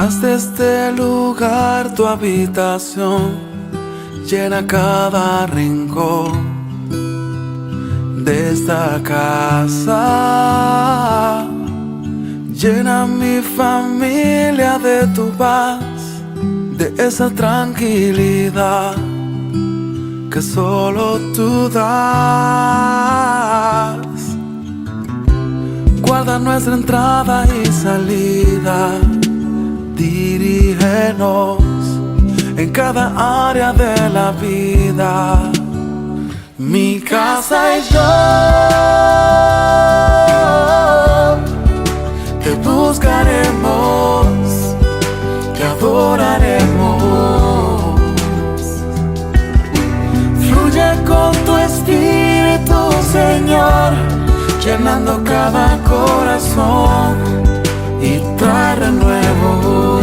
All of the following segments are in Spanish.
Haz de este lugar tu habitación, llena cada rincón de esta casa. Llena mi familia de tu paz, de esa tranquilidad que solo tú das. Guarda nuestra entrada y salida, dirígenos en cada área de la vida. Mi casa y yo te buscaremos, te adoraremos. Fluye con tu espíritu, Señor, llenando cada corazón y trae renuevo.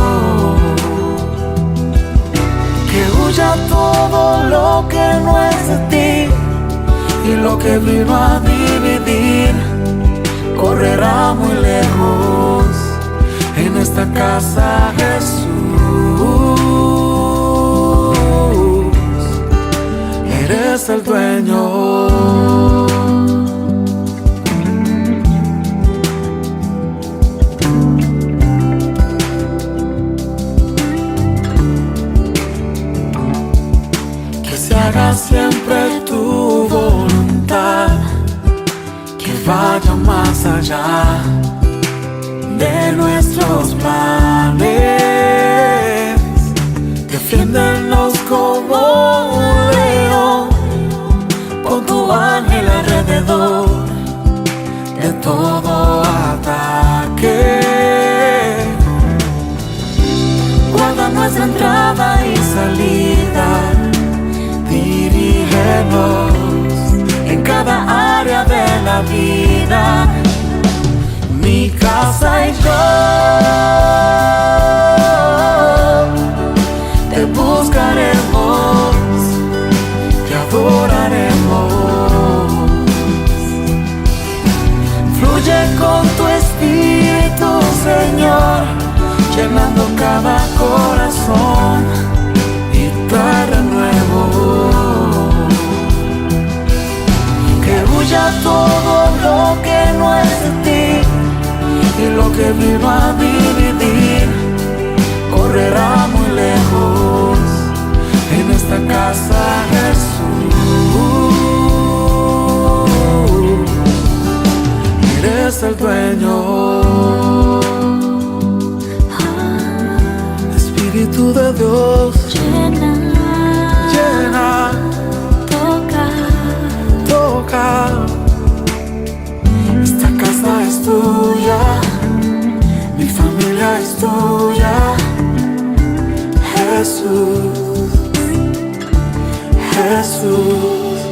Que huya todo lo que no es de ti, y lo que vino a dividir correrá muy lejos. En esta casa, Jesús, eres el dueño. Haga siempre tu voluntad, que vaya más allá de nuestros planes. Defiéndenos como un león, con tu ángel alrededor de todo ataque. Guarda nuestra entrada y salida, dirígenos en cada área de la vida. Mi casa y yo te buscaremos, te adoraremos. Fluye con tu espíritu, Señor, llenando cada corazón y trae renuevo. Que huya todo lo que no es de ti, y lo que vino a dividir correrá muy lejos. En esta casa, Jesús, eres el dueño. Espíritu de Dios, llena, toca. Esta casa es tuya, mi familia es tuya. Jesús, Jesús.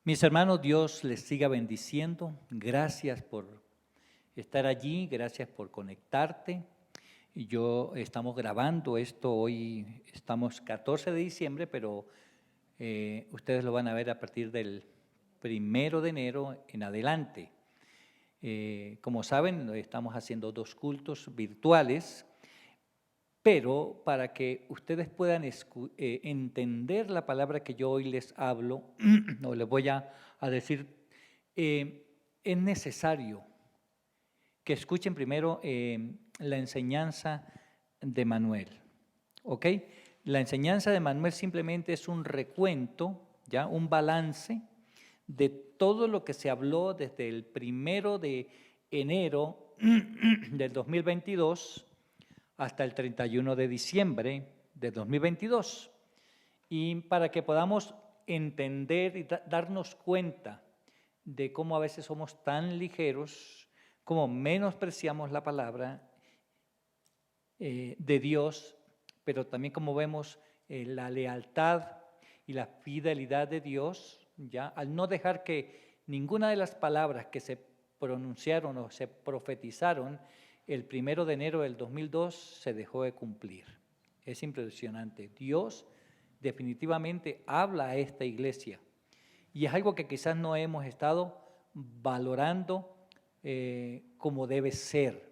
Mis hermanos, Dios les siga bendiciendo. Gracias por estar allí, gracias por conectarte. Estamos grabando esto hoy, estamos 14 de diciembre, pero ustedes lo van a ver a partir del 1 de enero en adelante. Como saben, estamos haciendo 2 cultos virtuales, pero para que ustedes puedan entender la palabra que yo hoy les hablo, o les voy a decir, es necesario que escuchen primero la enseñanza de Manuel, ¿ok? La enseñanza de Manuel simplemente es un recuento, ¿ya? Un balance de todo lo que se habló desde el 1 de enero del 2022 hasta el 31 de diciembre de 2022. Y para que podamos entender y darnos cuenta de cómo a veces somos tan ligeros, cómo menospreciamos la palabra de Dios, pero también como vemos la lealtad y la fidelidad de Dios, ya al no dejar que ninguna de las palabras que se pronunciaron o se profetizaron el 1 de enero del 2002 se dejó de cumplir. Es impresionante. Dios definitivamente habla a esta iglesia y es algo que quizás no hemos estado valorando como debe ser.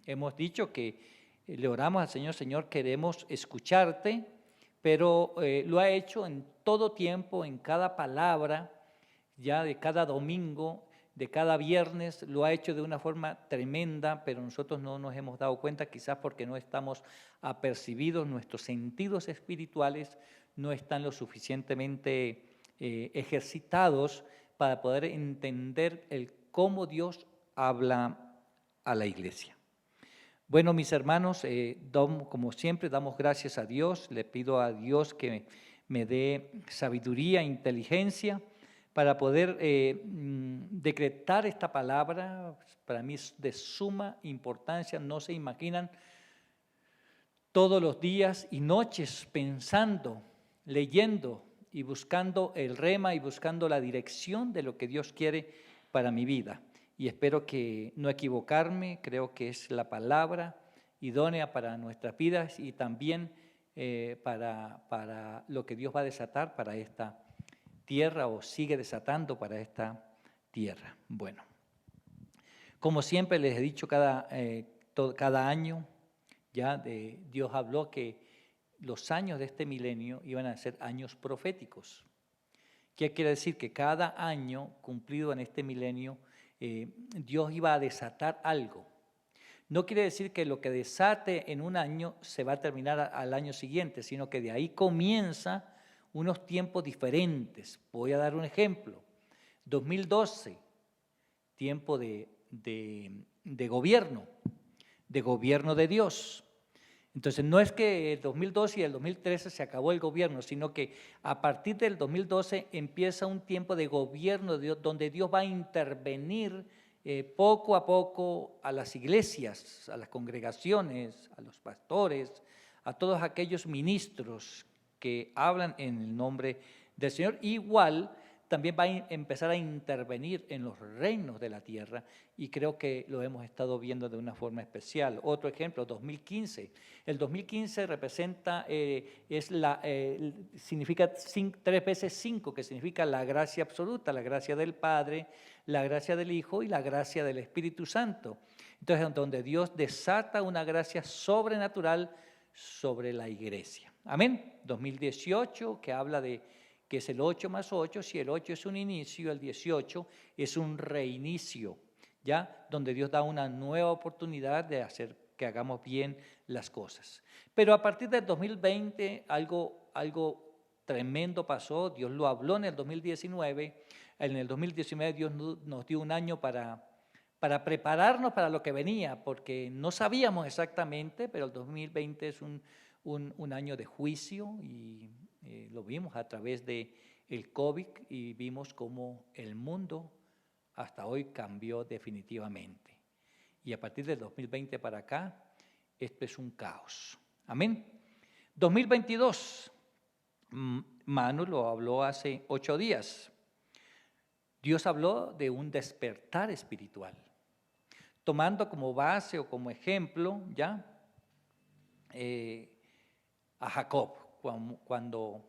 Hemos dicho que le oramos al Señor, Señor, queremos escucharte, pero lo ha hecho en todo tiempo, en cada palabra, ya de cada domingo, de cada viernes, lo ha hecho de una forma tremenda, pero nosotros no nos hemos dado cuenta, quizás porque no estamos apercibidos, nuestros sentidos espirituales no están lo suficientemente ejercitados para poder entender el cómo Dios habla a la iglesia. Bueno, mis hermanos, como siempre damos gracias a Dios, le pido a Dios que me dé sabiduría, inteligencia, para poder decretar esta palabra. Para mí es de suma importancia, no se imaginan todos los días y noches pensando, leyendo y buscando el rema y buscando la dirección de lo que Dios quiere para mi vida. Y espero que no equivocarme, creo que es la palabra idónea para nuestras vidas y también para lo que Dios va a desatar para esta tierra o sigue desatando para esta tierra. Bueno, como siempre les he dicho cada año, ya Dios habló que los años de este milenio iban a ser años proféticos. ¿Qué quiere decir? Que cada año cumplido en este milenio, Dios iba a desatar algo. No quiere decir que lo que desate en un año se va a terminar al año siguiente, sino que de ahí comienza unos tiempos diferentes. Voy a dar un ejemplo. 2012, tiempo de gobierno de Dios. Entonces, no es que el 2012 y el 2013 se acabó el gobierno, sino que a partir del 2012 empieza un tiempo de gobierno de Dios, donde Dios va a intervenir poco a poco a las iglesias, a las congregaciones, a los pastores, a todos aquellos ministros que hablan en el nombre del Señor. Igual también va a empezar a intervenir en los reinos de la tierra y creo que lo hemos estado viendo de una forma especial. Otro ejemplo, 2015. El 2015 representa, significa 3 veces 5, que significa la gracia absoluta, la gracia del Padre, la gracia del Hijo y la gracia del Espíritu Santo. Entonces, donde Dios desata una gracia sobrenatural sobre la iglesia. Amén. 2018, que habla de que es el 8 más 8, si el 8 es un inicio, el 18 es un reinicio, ¿ya? Donde Dios da una nueva oportunidad de hacer que hagamos bien las cosas. Pero a partir del 2020 algo tremendo pasó, Dios lo habló en el 2019, en el 2019 Dios nos dio un año para prepararnos para lo que venía, porque no sabíamos exactamente, pero el 2020 es un año de juicio y lo vimos a través del COVID y vimos cómo el mundo hasta hoy cambió definitivamente. Y a partir del 2020 para acá, esto es un caos. Amén. 2022, Manu lo habló hace 8 días. Dios habló de un despertar espiritual, tomando como base o como ejemplo ya a Jacob, cuando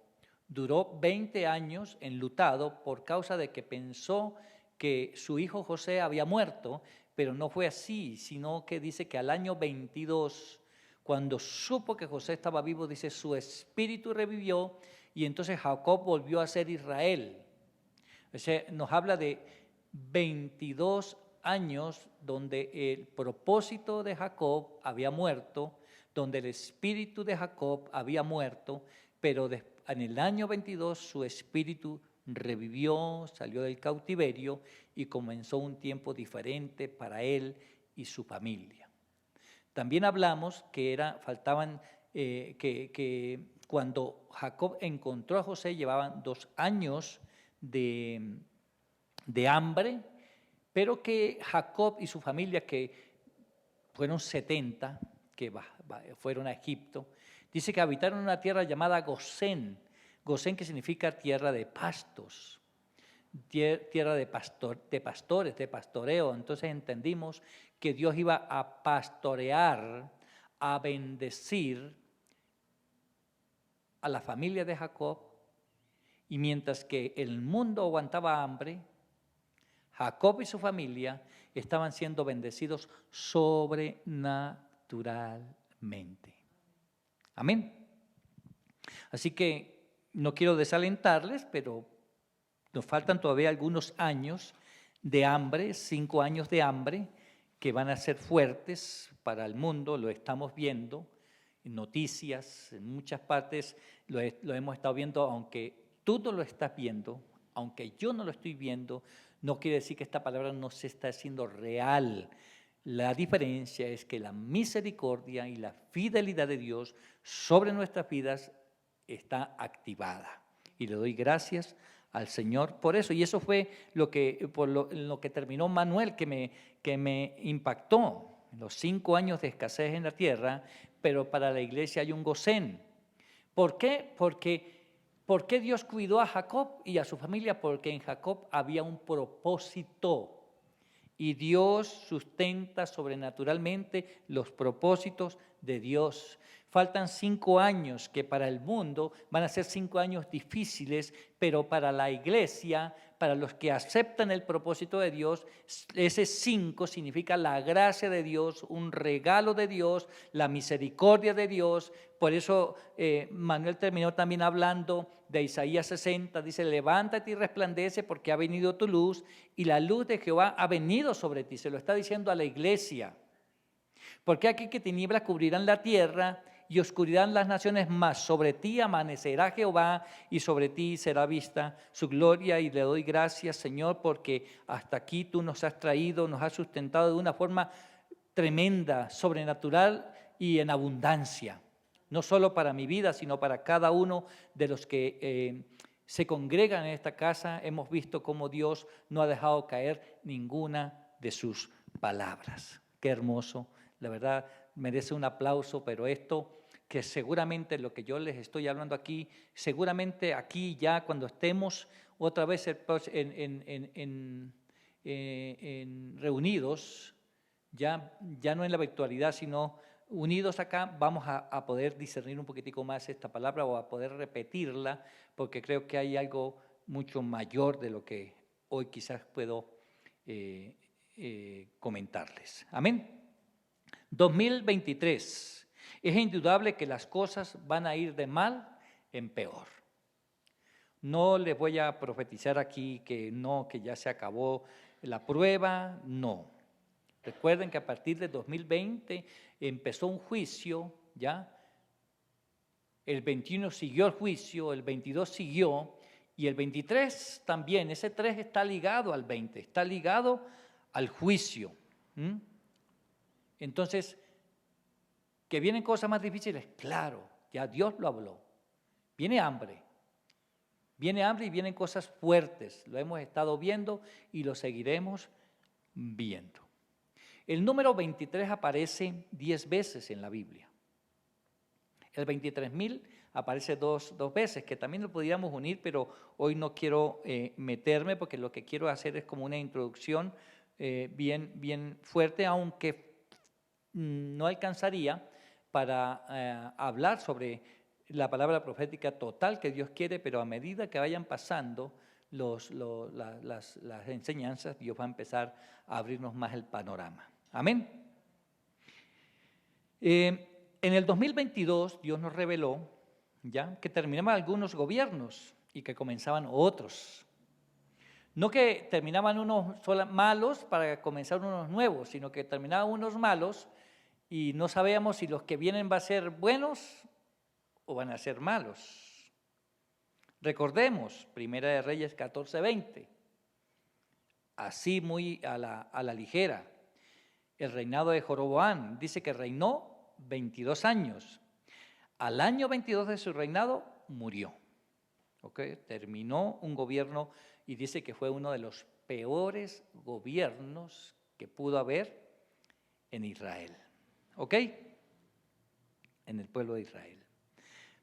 duró 20 años enlutado por causa de que pensó que su hijo José había muerto, pero no fue así, sino que dice que al año 22, cuando supo que José estaba vivo, dice, su espíritu revivió y entonces Jacob volvió a ser Israel. O sea, nos habla de 22 años donde el propósito de Jacob había muerto, donde el espíritu de Jacob había muerto, pero en el año 22 su espíritu revivió, salió del cautiverio y comenzó un tiempo diferente para él y su familia. También hablamos que que cuando Jacob encontró a José llevaban 2 años de hambre, pero que Jacob y su familia, que fueron 70, que fueron a Egipto, dice que habitaron una tierra llamada Gosén. Gosén, que significa tierra de pastos, tierra de pastores, de pastoreo. Entonces entendimos que Dios iba a pastorear, a bendecir a la familia de Jacob Y mientras que el mundo aguantaba hambre, Jacob y su familia estaban siendo bendecidos sobrenaturalmente. Amén. Así que no quiero desalentarles, pero nos faltan todavía algunos años de hambre, 5 años de hambre, que van a ser fuertes para el mundo, lo estamos viendo en noticias, en muchas partes lo hemos estado viendo, aunque tú no lo estás viendo, aunque yo no lo estoy viendo, no quiere decir que esta palabra no se está haciendo real. La diferencia es que la misericordia y la fidelidad de Dios sobre nuestras vidas está activada. Y le doy gracias al Señor por eso. Y eso fue lo que terminó Manuel, que me impactó. Los 5 años de escasez en la tierra, pero para la iglesia hay un Gosén. ¿Por qué? ¿Por qué Dios cuidó a Jacob y a su familia? Porque en Jacob había un propósito. Y Dios sustenta sobrenaturalmente los propósitos de Dios. Faltan 5 años que para el mundo van a ser 5 años difíciles, pero para la iglesia, para los que aceptan el propósito de Dios, ese 5 significa la gracia de Dios, un regalo de Dios, la misericordia de Dios. Por eso Manuel terminó también hablando de Isaías 60, dice: levántate y resplandece porque ha venido tu luz y la luz de Jehová ha venido sobre ti. Se lo está diciendo a la iglesia. Porque aquí que tinieblas cubrirán la tierra y oscuridad las naciones, mas sobre ti amanecerá Jehová y sobre ti será vista su gloria. Y le doy gracias, Señor, porque hasta aquí tú nos has traído, nos has sustentado de una forma tremenda, sobrenatural y en abundancia. No solo para mi vida, sino para cada uno de los que se congregan en esta casa. Hemos visto cómo Dios no ha dejado caer ninguna de sus palabras. Qué hermoso. La verdad merece un aplauso, pero esto que seguramente lo que yo les estoy hablando aquí, seguramente aquí ya cuando estemos otra vez reunidos, ya no en la virtualidad, sino unidos acá, vamos a poder discernir un poquitico más esta palabra o a poder repetirla, porque creo que hay algo mucho mayor de lo que hoy quizás puedo comentarles. Amén. 2023. Es indudable que las cosas van a ir de mal en peor. No les voy a profetizar aquí que no, que ya se acabó la prueba, no. Recuerden que a partir de 2020 empezó un juicio, ¿ya? El 21 siguió el juicio, el 22 siguió y el 23 también. Ese 3 está ligado al 20, está ligado al juicio. Entonces, ¿que vienen cosas más difíciles? Claro, ya Dios lo habló. Viene hambre y vienen cosas fuertes. Lo hemos estado viendo y lo seguiremos viendo. El número 23 aparece 10 veces en la Biblia. El 23.000 aparece dos veces, que también lo podríamos unir, pero hoy no quiero meterme porque lo que quiero hacer es como una introducción bien fuerte, aunque no alcanzaría para hablar sobre la palabra profética total que Dios quiere, pero a medida que vayan pasando las enseñanzas, Dios va a empezar a abrirnos más el panorama. Amén. En el 2022 Dios nos reveló ya que terminaban algunos gobiernos y que comenzaban otros. No que terminaban unos malos para comenzar unos nuevos, sino que terminaban unos malos y no sabíamos si los que vienen van a ser buenos o van a ser malos. Recordemos, Primera de Reyes 14:20, así muy a la ligera, el reinado de Jeroboam, dice que reinó 22 años. Al año 22 de su reinado murió. Terminó un gobierno y dice que fue uno de los peores gobiernos que pudo haber en Israel. En el pueblo de Israel.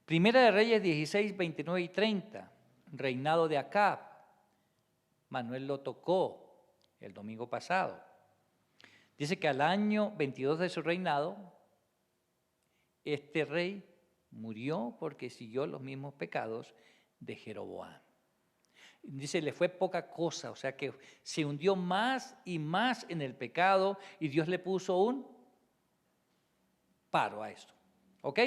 Primera de Reyes 16, 29 y 30, reinado de Acab. Manuel lo tocó el domingo pasado. Dice que al año 22 de su reinado, este rey murió porque siguió los mismos pecados de Jeroboam. Dice, le fue poca cosa, o sea que se hundió más y más en el pecado y Dios le puso un paro a esto. ¿Ok?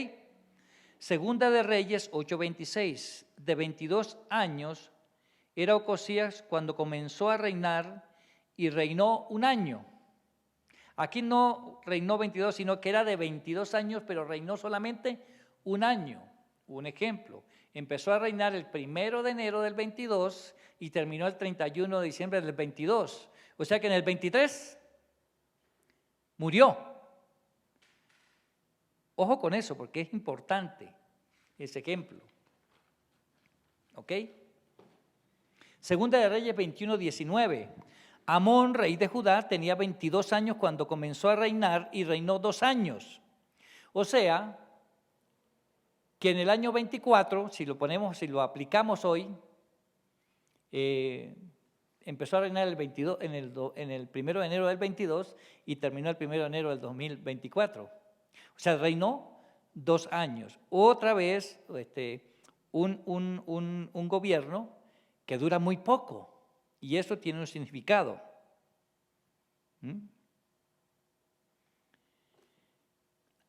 Segunda de Reyes 8:26. De 22 años era Ocosías cuando comenzó a reinar y reinó un año. Aquí no reinó 22, sino que era de 22 años, pero reinó solamente un año. Un ejemplo, empezó a reinar el 1 de enero del 22 y terminó el 31 de diciembre del 22. O sea que en el 23 murió. Ojo con eso, porque es importante ese ejemplo. ¿Ok? Segunda de Reyes 21:19. Amón, rey de Judá, tenía 22 años cuando comenzó a reinar y reinó 2 años. O sea, que en el año 24, si lo aplicamos hoy, empezó a reinar en el 1 de enero del 22 y terminó el 1 de enero del 2024. O sea, reinó 2 años. Otra vez, un gobierno que dura muy poco. Y eso tiene un significado.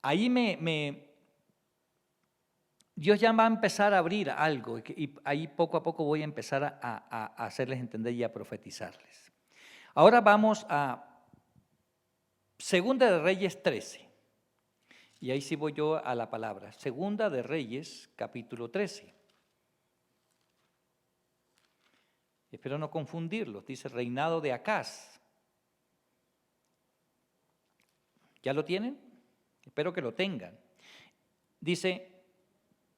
Ahí Dios ya va a empezar a abrir algo y ahí poco a poco voy a empezar a hacerles entender y a profetizarles. Ahora vamos a Segunda de Reyes 13. Y ahí sí voy yo a la palabra. Segunda de Reyes, capítulo 13. Espero no confundirlos. Dice reinado de Acaz. ¿Ya lo tienen? Espero que lo tengan. Dice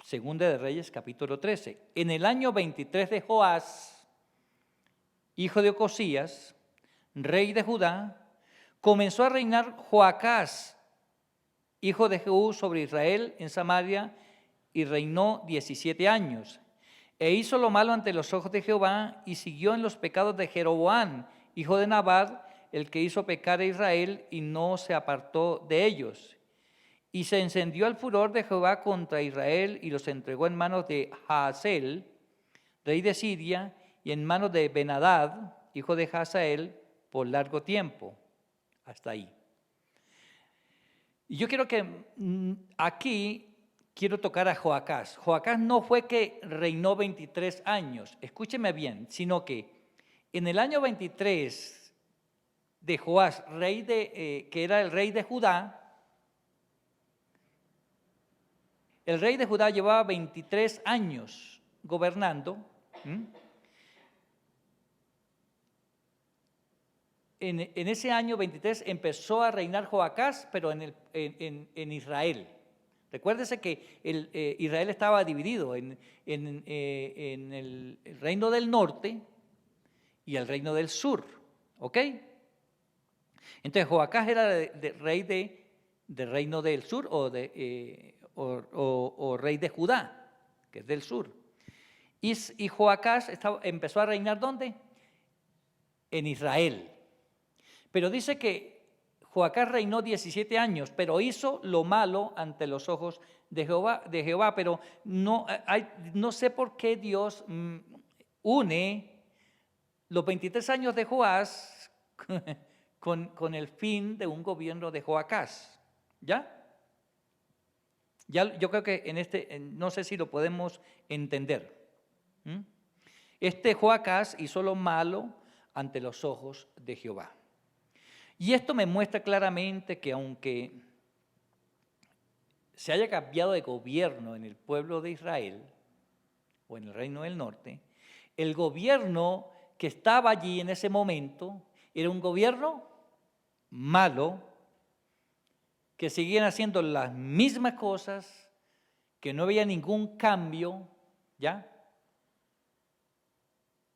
Segunda de Reyes, capítulo 13. En el año 23 de Joás, hijo de Ocosías, rey de Judá, comenzó a reinar Joacás, hijo de Jehú, sobre Israel en Samaria, y reinó 17 años. E hizo lo malo ante los ojos de Jehová y siguió en los pecados de Jeroboam, hijo de Nabat, el que hizo pecar a Israel y no se apartó de ellos. Y se encendió el furor de Jehová contra Israel y los entregó en manos de Hazael, rey de Siria, y en manos de Ben-Hadad, hijo de Hazael, por largo tiempo. Hasta ahí. Y yo quiero que aquí quiero tocar a Joacás. Joacás no fue que reinó 23 años, escúcheme bien, sino que en el año 23 de Joás, que era el rey de Judá, el rey de Judá llevaba 23 años gobernando. En ese año 23 empezó a reinar Joacás, pero en Israel. Recuérdese que Israel estaba dividido en el reino del norte y el reino del sur. ¿Ok? Entonces Joacás era rey del reino del sur o rey de Judá, que es del sur. Y Joacás empezó a reinar ¿dónde? En Israel. Pero dice que Joacás reinó 17 años, pero hizo lo malo ante los ojos de Jehová. Pero no sé por qué Dios une los 23 años de Joás con el fin de un gobierno de Joacás. ¿Ya? Yo creo que no sé si lo podemos entender. Joacás hizo lo malo ante los ojos de Jehová. Y esto me muestra claramente que aunque se haya cambiado de gobierno en el pueblo de Israel o en el reino del norte, el gobierno que estaba allí en ese momento era un gobierno malo, que seguían haciendo las mismas cosas, que no había ningún cambio, ¿ya?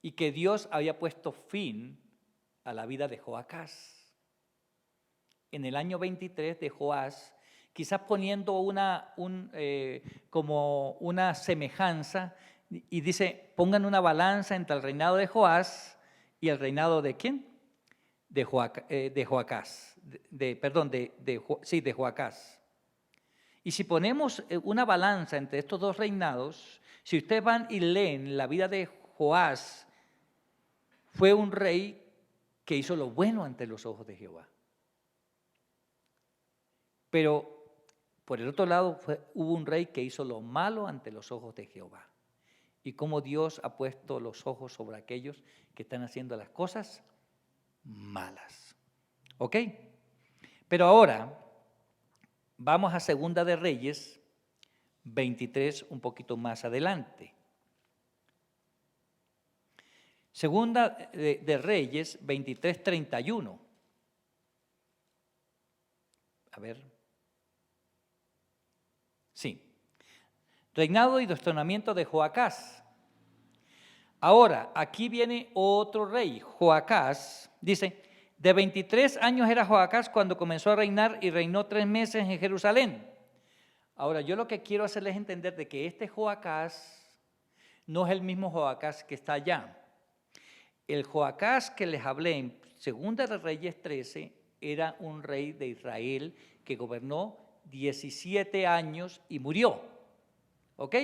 Y que Dios había puesto fin a la vida de Joacás. En el año 23 de Joás, quizás poniendo como una semejanza, y dice, pongan una balanza entre el reinado de Joás y el reinado de ¿quién? De Joacás, de Joacás. Y si ponemos una balanza entre estos dos reinados, si ustedes van y leen la vida de Joás fue un rey que hizo lo bueno ante los ojos de Jehová. Pero por el otro lado hubo un rey que hizo lo malo ante los ojos de Jehová. Y cómo Dios ha puesto los ojos sobre aquellos que están haciendo las cosas malas. ¿Ok? Pero ahora vamos a Segunda de Reyes 23, un poquito más adelante. Segunda de Reyes 23, 31. A ver. Sí. Reinado y destronamiento de Joacás. Ahora, aquí viene otro rey, Joacás. Dice, de 23 años era Joacás cuando comenzó a reinar y reinó 3 meses en Jerusalén. Ahora, yo lo que quiero hacerles entender de que este Joacás no es el mismo Joacás que está allá. El Joacás que les hablé en Segunda de Reyes 13 era un rey de Israel que gobernó 17 años y murió. ¿Ok?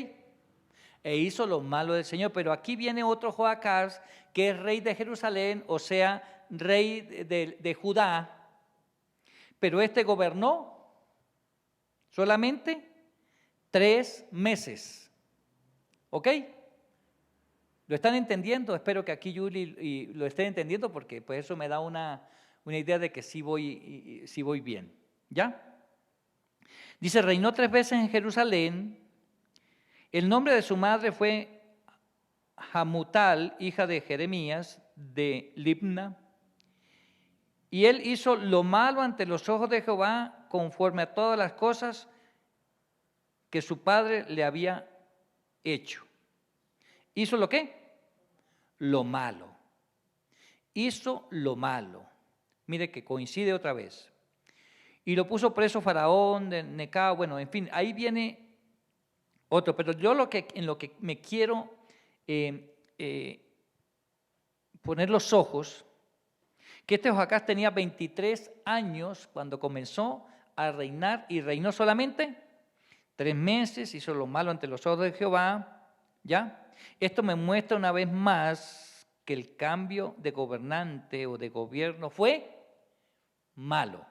E hizo lo malo del Señor. Pero aquí viene otro Joacás que es rey de Jerusalén, o sea, rey de Judá. Pero este gobernó solamente 3 meses. ¿Ok? ¿Lo están entendiendo? Espero que aquí Yuli lo esté entendiendo porque pues eso me da una idea de que sí voy bien. ¿Ya? Dice, reinó 3 veces en Jerusalén. El nombre de su madre fue Hamutal, hija de Jeremías, de Libna. Y él hizo lo malo ante los ojos de Jehová conforme a todas las cosas que su padre le había hecho. ¿Hizo lo qué? Lo malo. Hizo lo malo. Mire que coincide otra vez. Y lo puso preso Faraón de Necao. Bueno, en fin, ahí viene otro. Pero yo en lo que me quiero poner los ojos, que este Joacás tenía 23 años cuando comenzó a reinar y reinó solamente 3 meses, hizo lo malo ante los ojos de Jehová, ¿ya? Esto me muestra una vez más que el cambio de gobernante o de gobierno fue malo.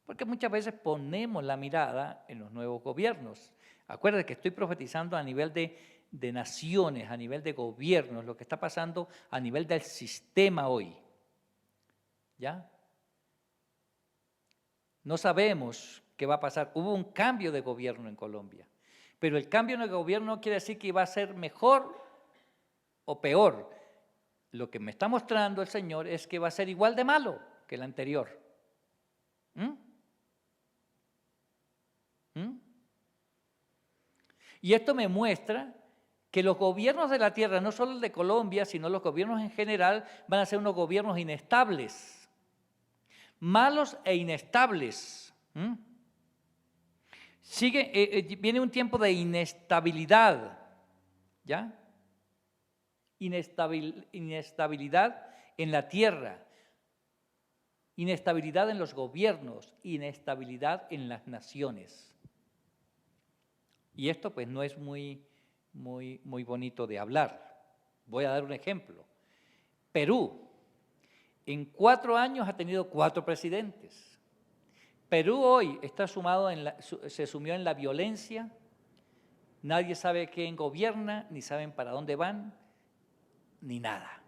Porque muchas veces ponemos la mirada en los nuevos gobiernos. Acuérdense que estoy profetizando a nivel de naciones, a nivel de gobiernos, lo que está pasando a nivel del sistema hoy. ¿Ya? No sabemos qué va a pasar. Hubo un cambio de gobierno en Colombia, pero el cambio de gobierno no quiere decir que va a ser mejor o peor. Lo que me está mostrando el Señor es que va a ser igual de malo que el anterior. Y esto me muestra que los gobiernos de la tierra, no solo el de Colombia, sino los gobiernos en general, van a ser unos gobiernos inestables, malos e inestables. Viene un tiempo de inestabilidad, ¿ya? Inestabilidad en la tierra, inestabilidad en los gobiernos, inestabilidad en las naciones. Y esto pues no es muy bonito de hablar. Voy a dar un ejemplo. Perú, en 4 años ha tenido 4 presidentes. Perú hoy está se sumió en la violencia. Nadie sabe quién gobierna, ni saben para dónde van, ni nada.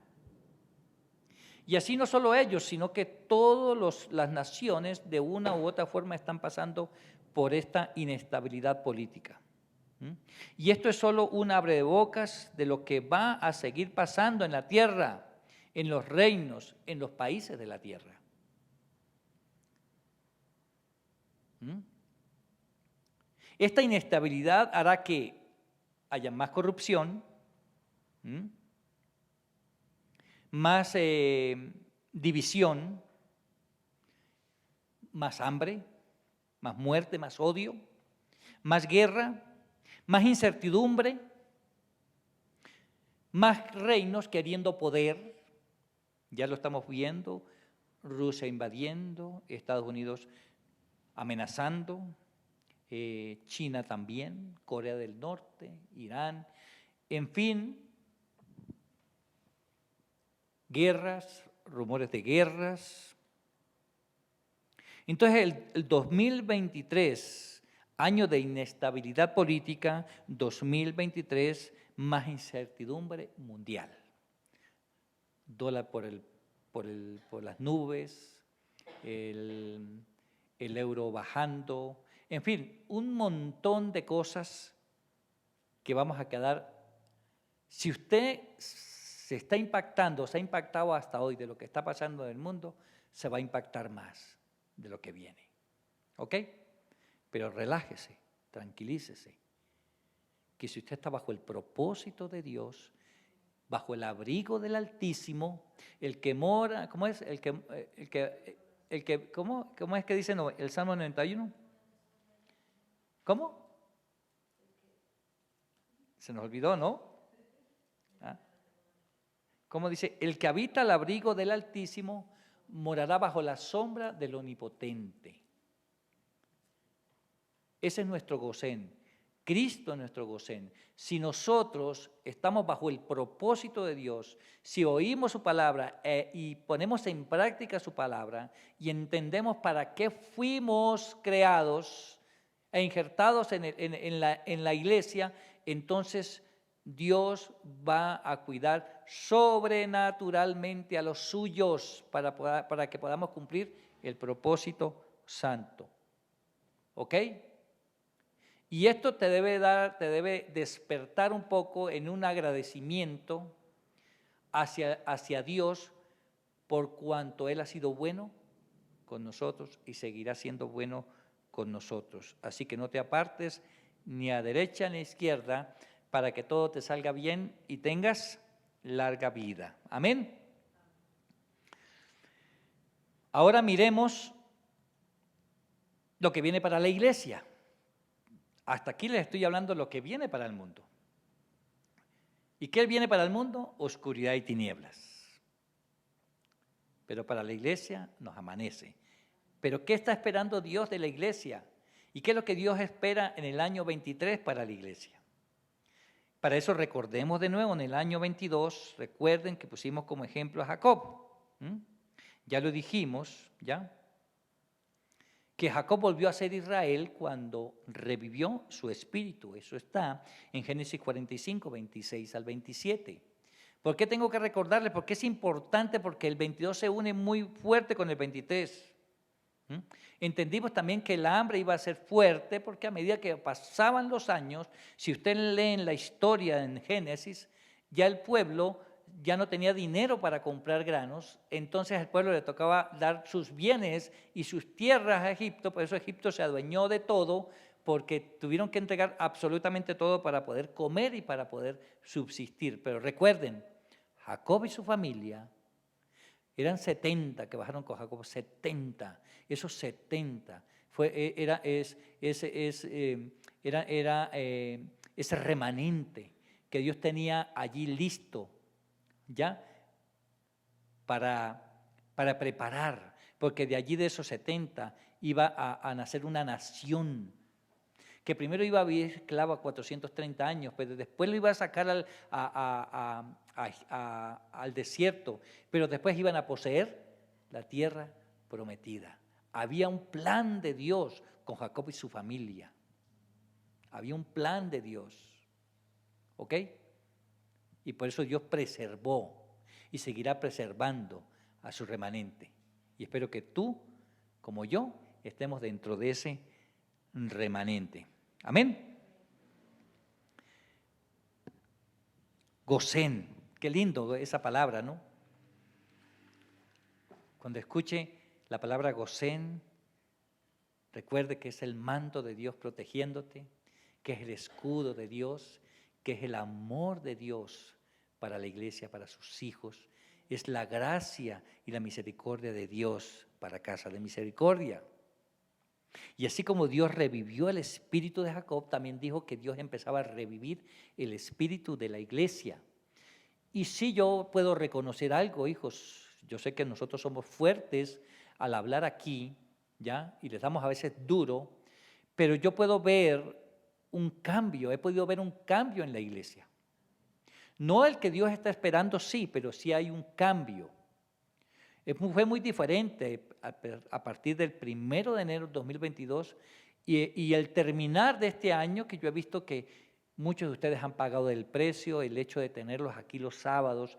Y así no solo ellos, sino que todas las naciones de una u otra forma están pasando por esta inestabilidad política. Y esto es solo un abrebocas de lo que va a seguir pasando en la tierra, en los reinos, en los países de la tierra. Esta inestabilidad hará que haya más corrupción, más división, más hambre, más muerte, más odio, más guerra, más incertidumbre, más reinos queriendo poder. Ya lo estamos viendo, Rusia invadiendo, Estados Unidos amenazando, China también, Corea del Norte, Irán, En fin, guerras, rumores de guerras. Entonces el 2023, año de inestabilidad política, 2023, más incertidumbre mundial. Dólar por las nubes, el euro bajando, en fin, un montón de cosas que vamos a quedar. Si usted se está impactando, se ha impactado hasta hoy de lo que está pasando en el mundo, se va a impactar más de lo que viene. ¿Ok? Pero relájese, tranquilícese, que si usted está bajo el propósito de Dios, bajo el abrigo del Altísimo, el que mora, ¿cómo es? ¿Cómo es que dice el Salmo 91? ¿Cómo? Se nos olvidó, ¿no? ¿Ah? ¿Cómo dice? El que habita al abrigo del Altísimo morará bajo la sombra del Omnipotente. Ese es nuestro Gosén. Cristo es nuestro Gosén. Si nosotros estamos bajo el propósito de Dios, si oímos su palabra y ponemos en práctica su palabra y entendemos para qué fuimos creados e injertados en la iglesia, entonces Dios va a cuidar sobrenaturalmente a los suyos para que podamos cumplir el propósito santo. ¿Ok? Y esto te debe despertar un poco en un agradecimiento hacia Dios por cuanto Él ha sido bueno con nosotros y seguirá siendo bueno con nosotros. Así que no te apartes ni a derecha ni a izquierda para que todo te salga bien y tengas larga vida. Amén. Ahora miremos lo que viene para la iglesia. Hasta aquí les estoy hablando de lo que viene para el mundo. ¿Y qué viene para el mundo? Oscuridad y tinieblas. Pero para la iglesia nos amanece. ¿Pero qué está esperando Dios de la iglesia? ¿Y qué es lo que Dios espera en el año 23 para la iglesia? Para eso recordemos de nuevo en el año 22, recuerden que pusimos como ejemplo a Jacob. Ya lo dijimos, ¿ya? Que Jacob volvió a ser Israel cuando revivió su espíritu. Eso está en Génesis 45, 26 al 27. ¿Por qué tengo que recordarles? Porque es importante, porque el 22 se une muy fuerte con el 23. Entendimos también que el hambre iba a ser fuerte porque a medida que pasaban los años, si usted lee en la historia en Génesis, ya el pueblo ya no tenía dinero para comprar granos, entonces al pueblo le tocaba dar sus bienes y sus tierras a Egipto, por eso Egipto se adueñó de todo, porque tuvieron que entregar absolutamente todo para poder comer y para poder subsistir. Pero recuerden, Jacob y su familia, eran 70 que bajaron con Jacob, 70, esos 70, era ese remanente que Dios tenía allí listo, ¿ya? Para preparar, porque de allí de esos 70 iba a nacer una nación que primero iba a vivir esclavo a 430 años, pero después lo iba a sacar al desierto, pero después iban a poseer la tierra prometida. Había un plan de Dios con Jacob y su familia. Había un plan de Dios, ¿ok? Y por eso Dios preservó y seguirá preservando a su remanente. Y espero que tú, como yo, estemos dentro de ese remanente. Amén. Gosén, qué lindo esa palabra, ¿no? Cuando escuche la palabra Gosén, recuerde que es el manto de Dios protegiéndote, que es el escudo de Dios, que es el amor de Dios para la iglesia, para sus hijos. Es la gracia y la misericordia de Dios para Casa de Misericordia. Y así como Dios revivió el espíritu de Jacob, también dijo que Dios empezaba a revivir el espíritu de la iglesia. Y sí, yo puedo reconocer algo, hijos. Yo sé que nosotros somos fuertes al hablar aquí, ¿ya? Y les damos a veces duro, pero yo puedo ver un cambio, he podido ver un cambio en la iglesia. No el que Dios está esperando, sí, pero sí hay un cambio. Fue muy diferente a partir del 1 de enero de 2022 y el terminar de este año, que yo he visto que muchos de ustedes han pagado el precio, el hecho de tenerlos aquí los sábados,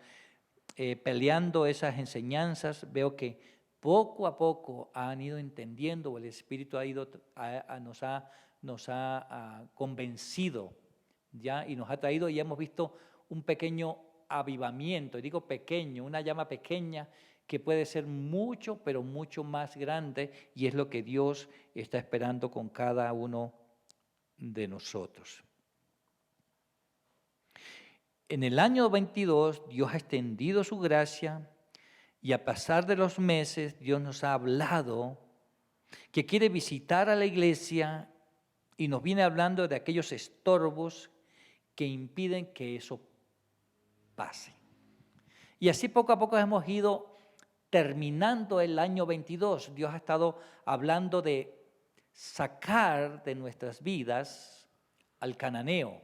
peleando esas enseñanzas. Veo que poco a poco han ido entendiendo, el Espíritu nos ha convencido, ¿ya? Y nos ha traído, y hemos visto un pequeño avivamiento, y digo pequeño, una llama pequeña que puede ser mucho, pero mucho más grande, y es lo que Dios está esperando con cada uno de nosotros. En el año 22, Dios ha extendido su gracia, y a pasar de los meses, Dios nos ha hablado que quiere visitar a la iglesia y nos viene hablando de aquellos estorbos que impiden que eso pase. Y así poco a poco hemos ido terminando el año 22. Dios ha estado hablando de sacar de nuestras vidas al cananeo,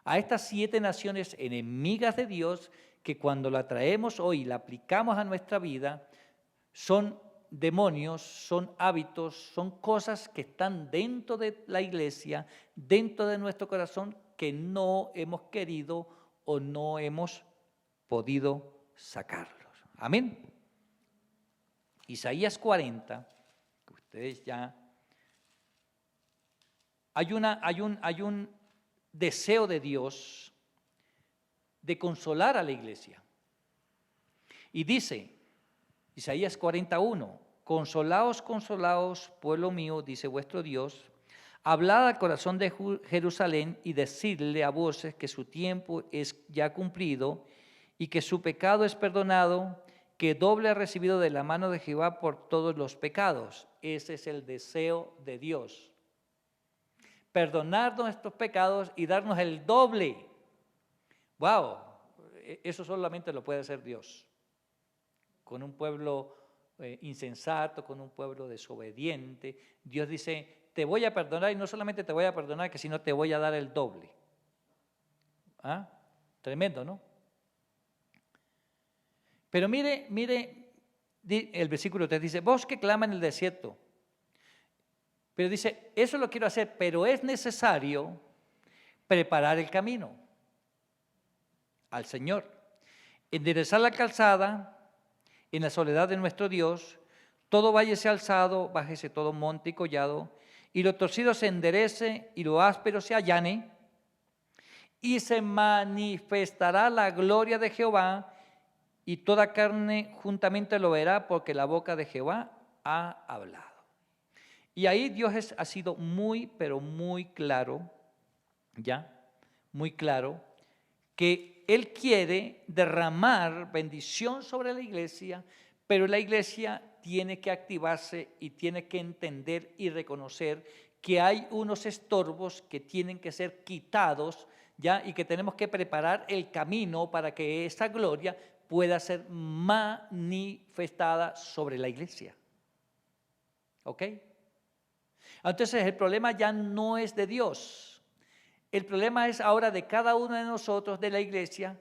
a estas 7 naciones enemigas de Dios, que cuando la traemos hoy y la aplicamos a nuestra vida, son demonios, son hábitos, son cosas que están dentro de la iglesia, dentro de nuestro corazón, que no hemos querido o no hemos podido sacarlos. Amén. Isaías 40, que ustedes ya... Hay un deseo de Dios de consolar a la iglesia. Y dice, Isaías 41, consolaos, consolaos, pueblo mío, dice vuestro Dios, hablad al corazón de Jerusalén y decidle a voces que su tiempo es ya cumplido y que su pecado es perdonado, que doble ha recibido de la mano de Jehová por todos los pecados. Ese es el deseo de Dios. Perdonar nuestros pecados y darnos el doble. ¡Wow! Eso solamente lo puede hacer Dios. Con un pueblo insensato, con un pueblo desobediente, Dios dice, te voy a perdonar, y no solamente te voy a perdonar, sino te voy a dar el doble. ¿Ah? Tremendo, ¿no? Pero mire, el versículo 3 dice, vos que clama en el desierto. Pero dice, eso lo quiero hacer, pero es necesario preparar el camino al Señor. Enderezar la calzada en la soledad de nuestro Dios, todo valle sea alzado, bájese todo monte y collado, y lo torcido se enderece y lo áspero se allane, y se manifestará la gloria de Jehová, y toda carne juntamente lo verá, porque la boca de Jehová ha hablado. Y ahí Dios ha sido muy, pero muy claro, ¿ya? Muy claro, que Él quiere derramar bendición sobre la iglesia, pero la iglesia tiene que activarse y tiene que entender y reconocer que hay unos estorbos que tienen que ser quitados, ¿ya? Y que tenemos que preparar el camino para que esa gloria pueda ser manifestada sobre la iglesia. ¿Ok? Entonces el problema ya no es de Dios. El problema es ahora de cada uno de nosotros, de la iglesia,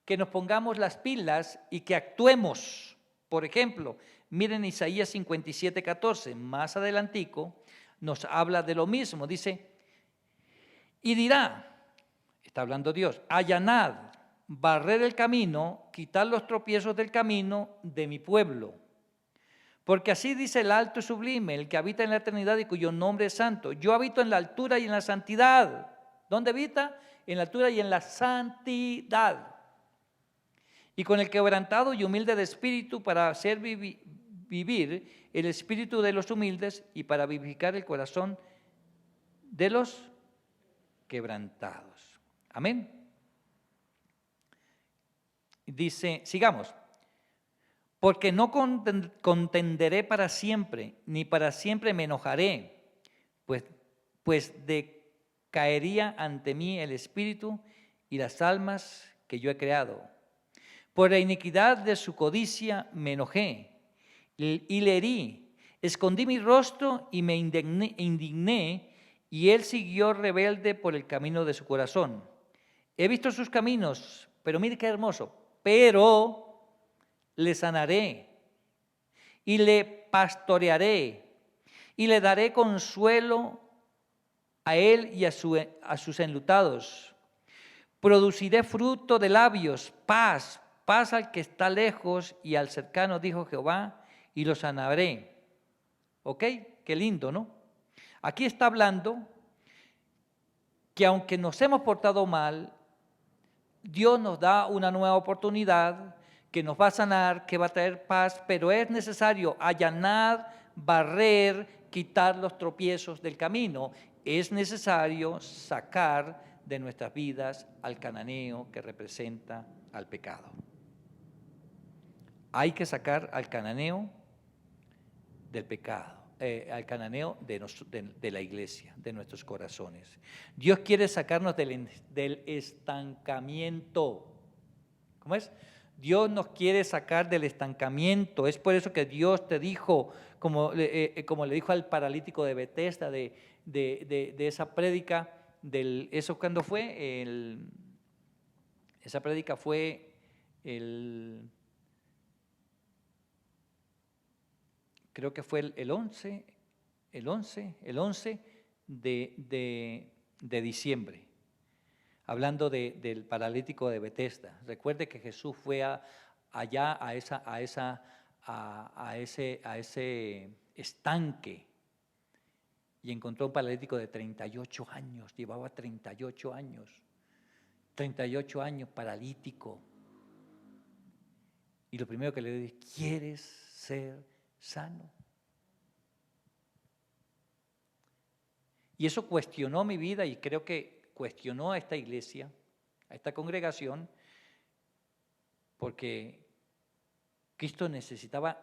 que nos pongamos las pilas y que actuemos. Por ejemplo, miren Isaías 57:14, más adelantico, nos habla de lo mismo. Dice, y dirá, está hablando Dios, allanad, barred el camino, quitar los tropiezos del camino de mi pueblo. Porque así dice el alto y sublime, el que habita en la eternidad y cuyo nombre es santo. Yo habito en la altura y en la santidad. ¿Dónde habita? En la altura y en la santidad. Y con el quebrantado y humilde de espíritu, para hacer vivir el espíritu de los humildes y para vivificar el corazón de los quebrantados. Amén. Dice, sigamos. Porque no contenderé para siempre, ni para siempre me enojaré, pues decaería ante mí el espíritu y las almas que yo he creado. Por la iniquidad de su codicia me enojé y le herí, escondí mi rostro y me indigné, y él siguió rebelde por el camino de su corazón. He visto sus caminos, pero mire qué hermoso. Pero le sanaré y le pastorearé y le daré consuelo a él y a sus enlutados. Produciré fruto de labios, paz al que está lejos y al cercano, dijo Jehová, y lo sanaré. ¿Ok? Qué lindo, ¿no? Aquí está hablando que aunque nos hemos portado mal, Dios nos da una nueva oportunidad que nos va a sanar, que va a traer paz, pero es necesario allanar, barrer, quitar los tropiezos del camino. Es necesario sacar de nuestras vidas al cananeo que representa al pecado. Hay que sacar al cananeo del pecado, al cananeo de la iglesia, de nuestros corazones. Dios quiere sacarnos del estancamiento. ¿Cómo es? Dios nos quiere sacar del estancamiento. Es por eso que Dios te dijo, como le dijo al paralítico de Betesda, de esa prédica, ¿eso cuándo fue? Esa prédica fue creo que fue el 11 de diciembre, hablando del paralítico de Betesda. Recuerde que Jesús fue allá a ese estanque y encontró un paralítico de 38 años, llevaba 38 años paralítico. Y lo primero que le dije, ¿quieres ser sano? Y eso cuestionó mi vida y creo que cuestionó a esta iglesia, a esta congregación, porque Cristo necesitaba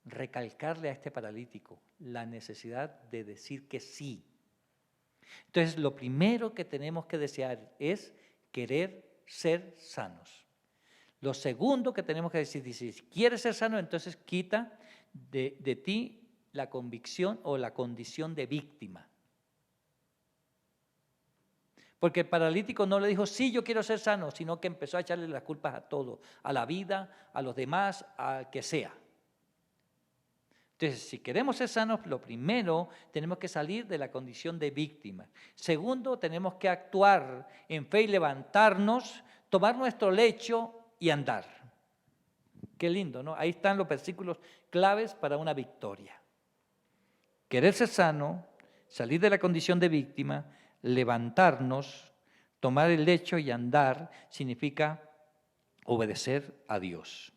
recalcarle a este paralítico la necesidad de decir que sí. Entonces, lo primero que tenemos que desear es querer ser sanos. Lo segundo que tenemos que decir, si quieres ser sano, entonces quita de ti la convicción o la condición de víctima. Porque el paralítico no le dijo, sí, yo quiero ser sano, sino que empezó a echarle las culpas a todo, a la vida, a los demás, al que sea. Entonces, si queremos ser sanos, lo primero, tenemos que salir de la condición de víctima. Segundo, tenemos que actuar en fe y levantarnos, tomar nuestro lecho y andar. Qué lindo, ¿no? Ahí están los versículos claves para una victoria. Querer ser sano, salir de la condición de víctima, levantarnos, tomar el lecho y andar, significa obedecer a Dios.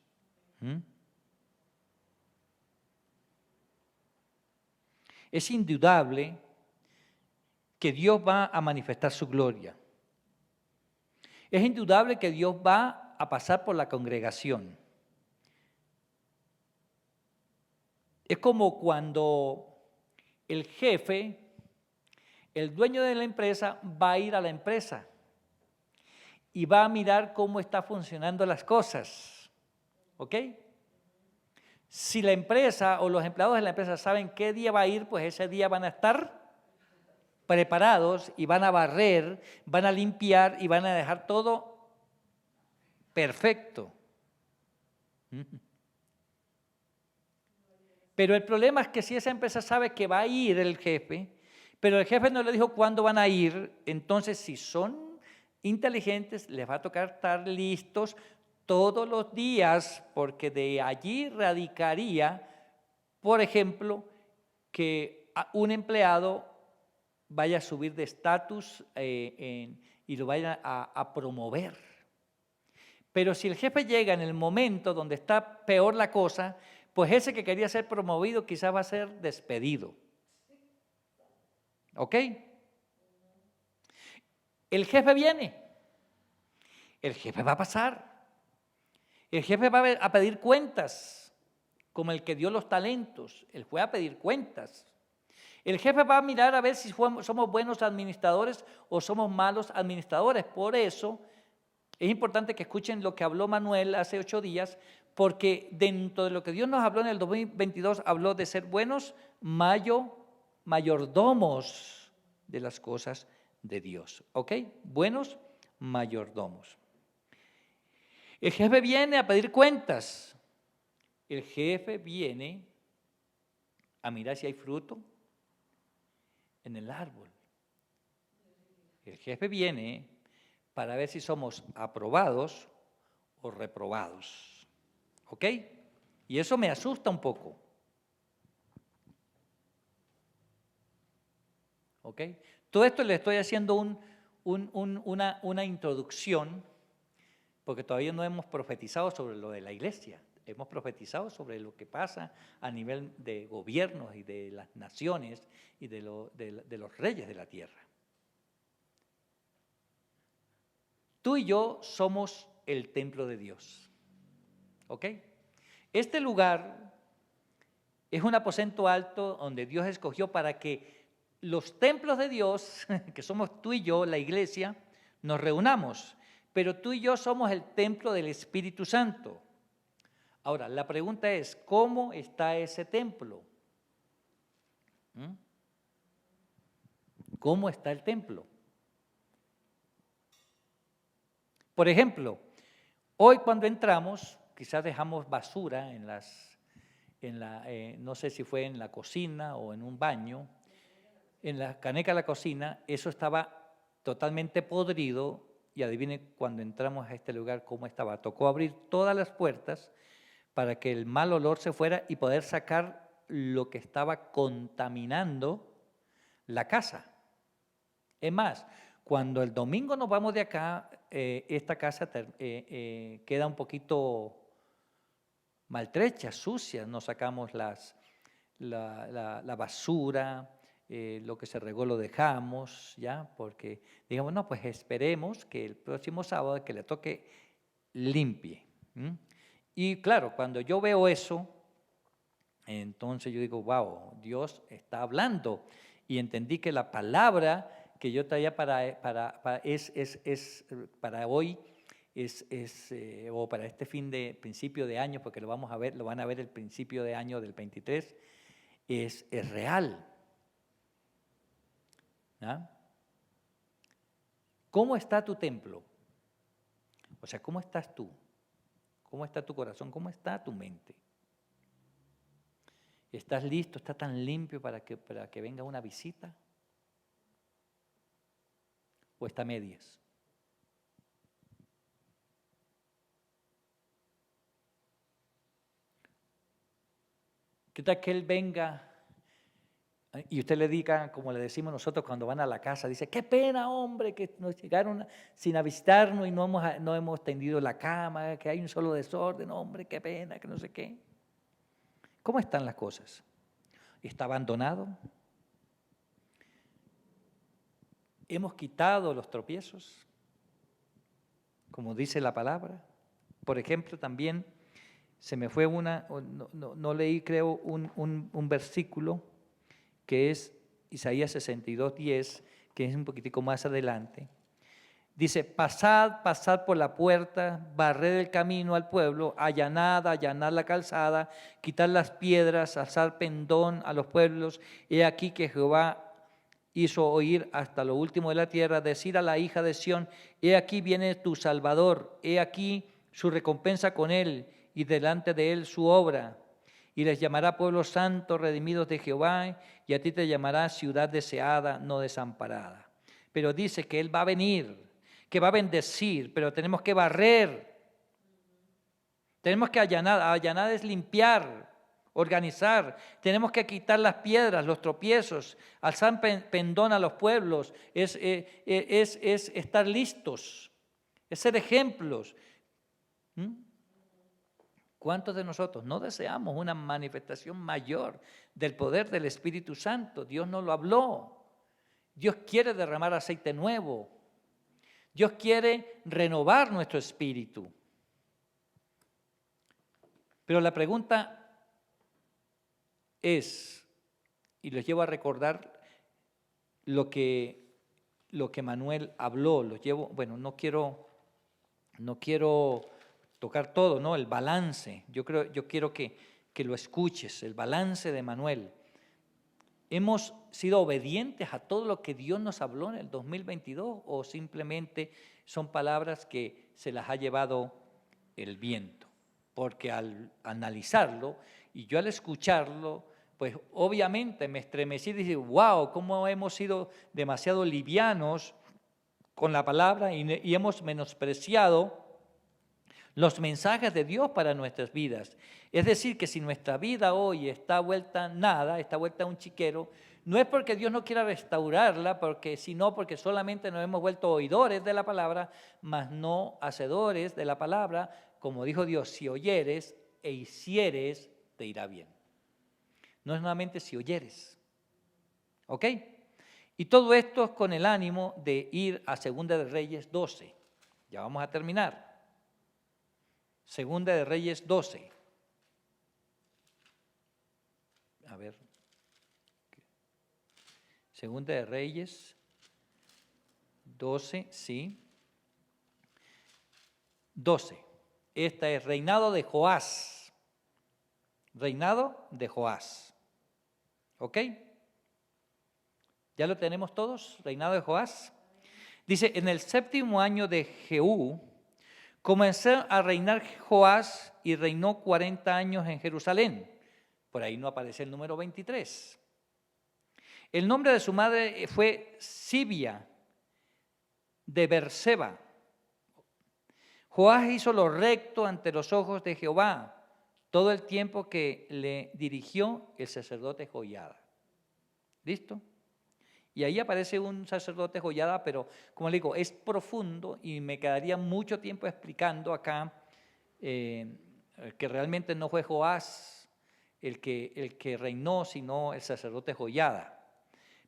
Es indudable que Dios va a manifestar su gloria. Es indudable que Dios va a pasar por la congregación. Es como cuando el jefe, el dueño de la empresa, va a ir a la empresa y va a mirar cómo están funcionando las cosas. ¿Ok? Si la empresa o los empleados de la empresa saben qué día va a ir, pues ese día van a estar preparados y van a barrer, van a limpiar y van a dejar todo perfecto. Pero el problema es que si esa empresa sabe que va a ir el jefe, pero el jefe no le dijo cuándo van a ir, entonces si son inteligentes les va a tocar estar listos todos los días, porque de allí radicaría, por ejemplo, que un empleado vaya a subir de estatus y lo vaya a promover. Pero si el jefe llega en el momento donde está peor la cosa, pues ese que quería ser promovido quizás va a ser despedido. ¿Ok? El jefe viene. El jefe va a pasar. El jefe va a pedir cuentas, como el que dio los talentos. Él fue a pedir cuentas. El jefe va a mirar a ver si somos buenos administradores o somos malos administradores. Por eso es importante que escuchen lo que habló Manuel hace 8 días, porque dentro de lo que Dios nos habló en el 2022, habló de ser buenos mayordomos de las cosas de Dios. ¿Ok? Buenos mayordomos. El jefe viene a pedir cuentas. El jefe viene a mirar si hay fruto en el árbol. El jefe viene para ver si somos aprobados o reprobados. ¿Ok? Y eso me asusta un poco. ¿Ok? Todo esto le estoy haciendo una introducción, porque todavía no hemos profetizado sobre lo de la iglesia. Hemos profetizado sobre lo que pasa a nivel de gobiernos y de las naciones y de los reyes de la tierra. Tú y yo somos el templo de Dios. ¿Ok? Este lugar es un aposento alto donde Dios escogió para que los templos de Dios, que somos tú y yo, la iglesia, nos reunamos. Pero tú y yo somos el templo del Espíritu Santo. Ahora, la pregunta es, ¿cómo está ese templo? ¿Cómo está el templo? Por ejemplo, hoy cuando entramos, quizás dejamos basura no sé si fue en la cocina o en un baño, en la caneca de la cocina, eso estaba totalmente podrido y adivine cuando entramos a este lugar cómo estaba. Tocó abrir todas las puertas para que el mal olor se fuera y poder sacar lo que estaba contaminando la casa. Es más, cuando el domingo nos vamos de acá, esta casa queda un poquito maltrecha, sucia. Nos sacamos la basura, lo que se regó lo dejamos, ¿ya? Porque digamos, no, pues esperemos que el próximo sábado que le toque limpie. Y claro, cuando yo veo eso, entonces yo digo, wow, Dios está hablando. Y entendí que la palabra que yo traía para hoy, o para este principio de año, porque lo van a ver el principio de año del 23, es real. ¿Ah? ¿Cómo está tu templo? O sea, ¿cómo estás tú? ¿Cómo está tu corazón? ¿Cómo está tu mente? ¿Estás listo? ¿Está tan limpio para que venga una visita? ¿O está a medias? ¿Qué tal que Él venga y usted le diga, como le decimos nosotros cuando van a la casa, dice, qué pena, hombre, que nos llegaron sin avistarnos y no hemos tendido la cama, que hay un solo desorden, hombre, qué pena, que no sé qué? ¿Cómo están las cosas? ¿Está abandonado? ¿Hemos quitado los tropiezos? Como dice la palabra. Por ejemplo, también se me fue no leí creo un versículo que es Isaías 62:10, que es un poquitico más adelante. Dice, pasad por la puerta, barred el camino al pueblo, allanad la calzada, quitar las piedras, alzar pendón a los pueblos. He aquí que Jehová hizo oír hasta lo último de la tierra, decir a la hija de Sión, he aquí viene tu Salvador, he aquí su recompensa con él, y delante de él su obra. Y les llamará pueblo santo, redimidos de Jehová, y a ti te llamará ciudad deseada, no desamparada. Pero dice que Él va a venir, que va a bendecir, pero tenemos que barrer. Tenemos que allanar es limpiar, organizar. Tenemos que quitar las piedras, los tropiezos, alzar pendón a los pueblos, es estar listos, es ser ejemplos. ¿Cuántos de nosotros no deseamos una manifestación mayor del poder del Espíritu Santo? Dios nos lo habló. Dios quiere derramar aceite nuevo. Dios quiere renovar nuestro espíritu. Pero la pregunta es, y les llevo a recordar lo que Manuel habló, no quiero tocar todo, ¿no? El balance. Yo quiero que lo escuches, el balance de Manuel. ¿Hemos sido obedientes a todo lo que Dios nos habló en el 2022 o simplemente son palabras que se las ha llevado el viento, porque al analizarlo y yo al escucharlo, pues obviamente me estremecí y dije, wow, cómo hemos sido demasiado livianos con la palabra y hemos menospreciado los mensajes de Dios para nuestras vidas. Es decir, que si nuestra vida hoy está vuelta a nada, está vuelta a un chiquero, no es porque Dios no quiera restaurarla, sino porque solamente nos hemos vuelto oidores de la palabra, mas no hacedores de la palabra, como dijo Dios, si oyeres e hicieres, te irá bien. No es solamente si oyeres, ¿ok? Y todo esto es con el ánimo de ir a Segunda de Reyes 12. Ya vamos a terminar. Segunda de Reyes 12. A ver. Segunda de Reyes 12, sí. 12. Esta es reinado de Joás. Reinado de Joás. ¿Ok? ¿Ya lo tenemos todos? Reinado de Joás. Dice, en el 7º año de Jehú, comenzó a reinar Joás y reinó 40 años en Jerusalén. Por ahí no aparece el número 23. El nombre de su madre fue Sibia de Berseba. Joás hizo lo recto ante los ojos de Jehová todo el tiempo que le dirigió el sacerdote Joiada. ¿Listo? Y ahí aparece un sacerdote Joiada, pero como le digo, es profundo y me quedaría mucho tiempo explicando acá que realmente no fue Joás el que reinó, sino el sacerdote Joiada.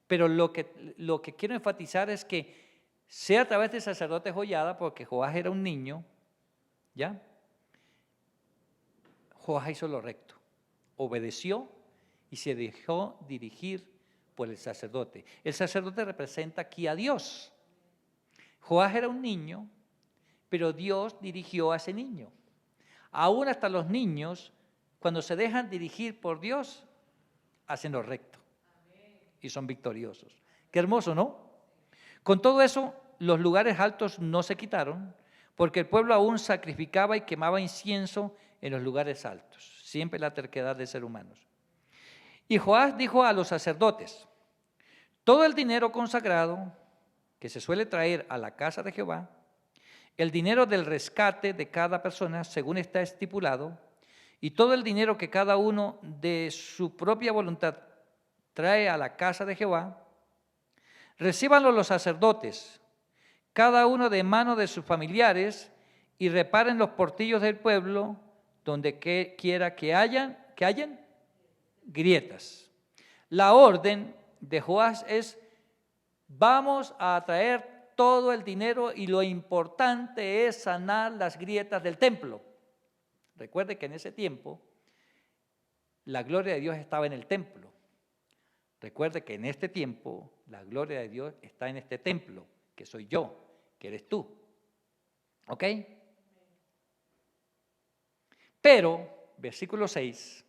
Pero lo que quiero enfatizar es que sea a través del sacerdote Joiada, porque Joás era un niño, ¿ya? Joás hizo lo recto, obedeció y se dejó dirigir por el sacerdote. El sacerdote representa aquí a Dios. Joás era un niño, pero Dios dirigió a ese niño. Aún hasta los niños, cuando se dejan dirigir por Dios, hacen lo recto y son victoriosos. Qué hermoso, ¿no? Con todo eso, los lugares altos no se quitaron, porque el pueblo aún sacrificaba y quemaba incienso en los lugares altos. Siempre la terquedad de ser humanos. Y Joás dijo a los sacerdotes, todo el dinero consagrado que se suele traer a la casa de Jehová, el dinero del rescate de cada persona según está estipulado, y todo el dinero que cada uno de su propia voluntad trae a la casa de Jehová, recíbanlo los sacerdotes, cada uno de mano de sus familiares, y reparen los portillos del pueblo donde quiera que hayan grietas. La orden de Joás es, vamos a traer todo el dinero y lo importante es sanar las grietas del templo. Recuerde que en ese tiempo la gloria de Dios estaba en el templo. Recuerde que en este tiempo la gloria de Dios está en este templo, que soy yo, que eres tú. ¿Ok? Pero, versículo 6,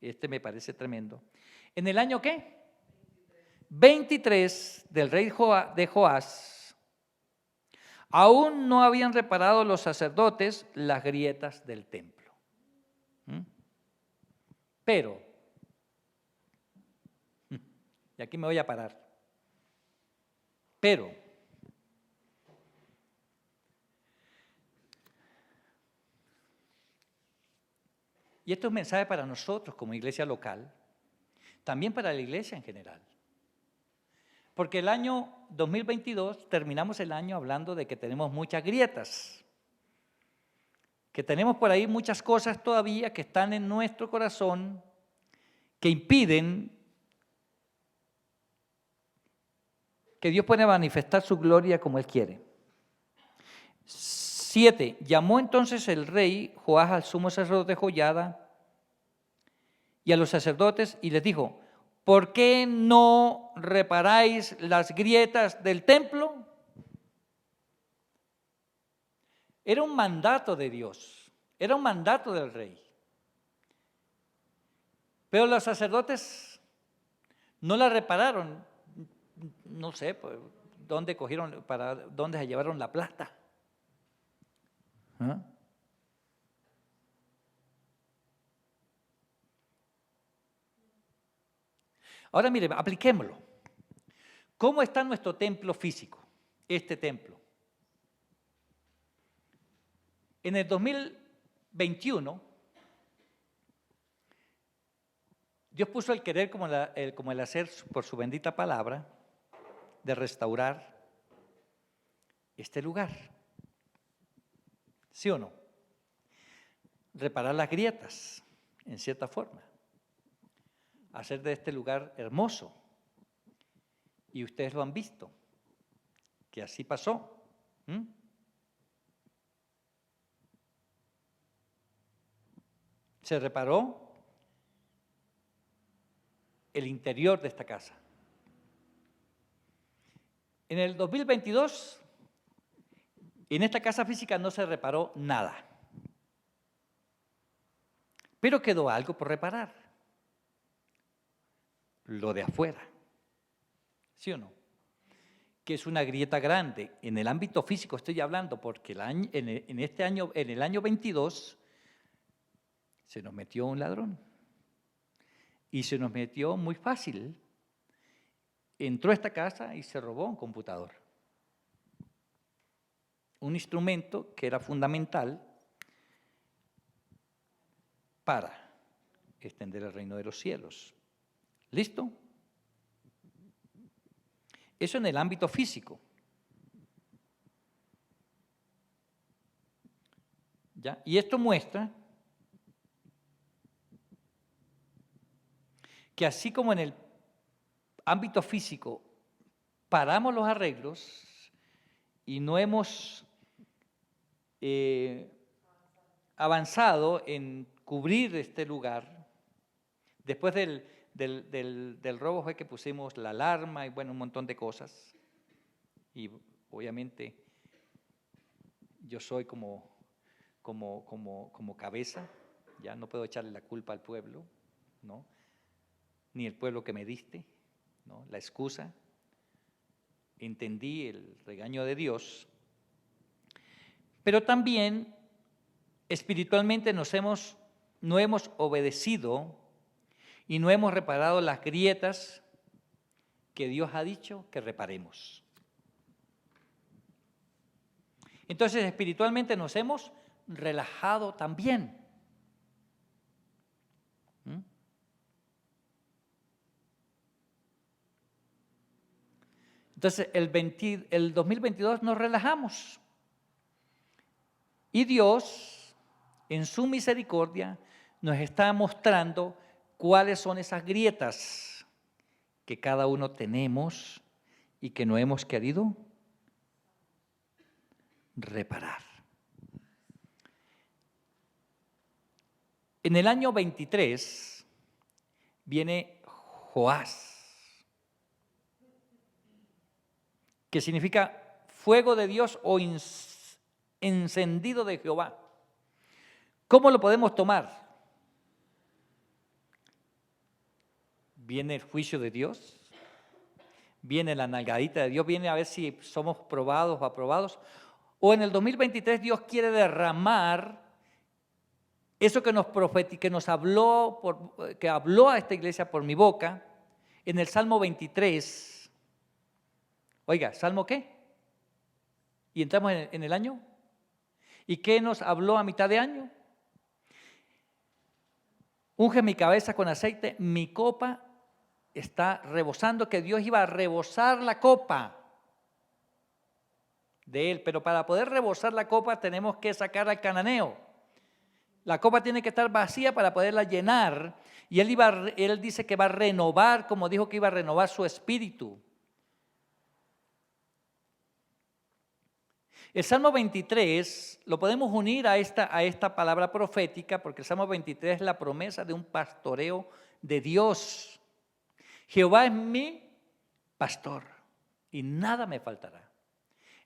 este me parece tremendo. ¿En el año qué? 23 del rey de Joás, aún no habían reparado los sacerdotes las grietas del templo. Pero, y aquí me voy a parar, pero, y esto es un mensaje para nosotros como iglesia local, también para la iglesia en general. Porque el año 2022 terminamos el año hablando de que tenemos muchas grietas, que tenemos por ahí muchas cosas todavía que están en nuestro corazón que impiden que Dios pueda manifestar su gloria como Él quiere. 7. Llamó entonces el rey Joás al sumo sacerdote Joiada y a los sacerdotes y les dijo, ¿por qué no reparáis las grietas del templo? Era un mandato de Dios, era un mandato del rey. Pero los sacerdotes no la repararon, no sé, pues, dónde cogieron, para dónde se llevaron la plata. ¿Ah? Ahora mire, apliquémoslo. ¿Cómo está nuestro templo físico? Este templo. En el 2021, Dios puso el querer como el hacer por su bendita palabra de restaurar este lugar. ¿Sí o no? Reparar las grietas, en cierta forma. Hacer de este lugar hermoso. Y ustedes lo han visto, que así pasó. Se reparó el interior de esta casa. En el 2022, en esta casa física no se reparó nada, pero quedó algo por reparar, lo de afuera, ¿sí o no? Que es una grieta grande. En el ámbito físico estoy hablando, porque en el año 22, se nos metió un ladrón. Y se nos metió muy fácil. Entró a esta casa y se robó un computador. Un instrumento que era fundamental para extender el reino de los cielos. ¿Listo? Eso en el ámbito físico. ¿Ya? Y esto muestra que así como en el ámbito físico paramos los arreglos y no hemos avanzado en cubrir este lugar, después del robo fue que pusimos la alarma y bueno, un montón de cosas. Y obviamente yo soy como cabeza, ya no puedo echarle la culpa al pueblo, ¿no? Ni el pueblo que me diste, ¿no? La excusa. Entendí el regaño de Dios, pero también espiritualmente no hemos obedecido y no hemos reparado las grietas que Dios ha dicho que reparemos. Entonces espiritualmente nos hemos relajado también. Entonces, el 2022 nos relajamos. Y Dios, en su misericordia, nos está mostrando cuáles son esas grietas que cada uno tenemos y que no hemos querido reparar. En el año 23 viene Joás, que significa fuego de Dios o encendido de Jehová. ¿Cómo lo podemos tomar? Viene el juicio de Dios, viene la nalgadita de Dios, viene a ver si somos probados o aprobados. O en el 2023 Dios quiere derramar eso que nos habló, que habló a esta iglesia por mi boca, en el Salmo 23. Oiga, ¿Salmo qué? Y entramos en el año. ¿Y qué nos habló a mitad de año? Unge mi cabeza con aceite, mi copa está rebosando, que Dios iba a rebosar la copa de él. Pero para poder rebosar la copa tenemos que sacar al cananeo. La copa tiene que estar vacía para poderla llenar. Y él dice que va a renovar, como dijo que iba a renovar su espíritu. El Salmo 23 lo podemos unir a esta palabra profética, porque el Salmo 23 es la promesa de un pastoreo de Dios. Jehová es mi pastor y nada me faltará.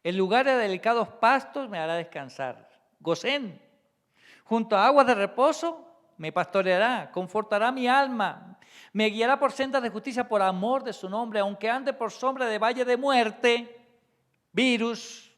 En lugar de delicados pastos me hará descansar. Gosén, junto a aguas de reposo me pastoreará, confortará mi alma. Me guiará por sendas de justicia por amor de su nombre, aunque ande por sombra de valle de muerte. virus.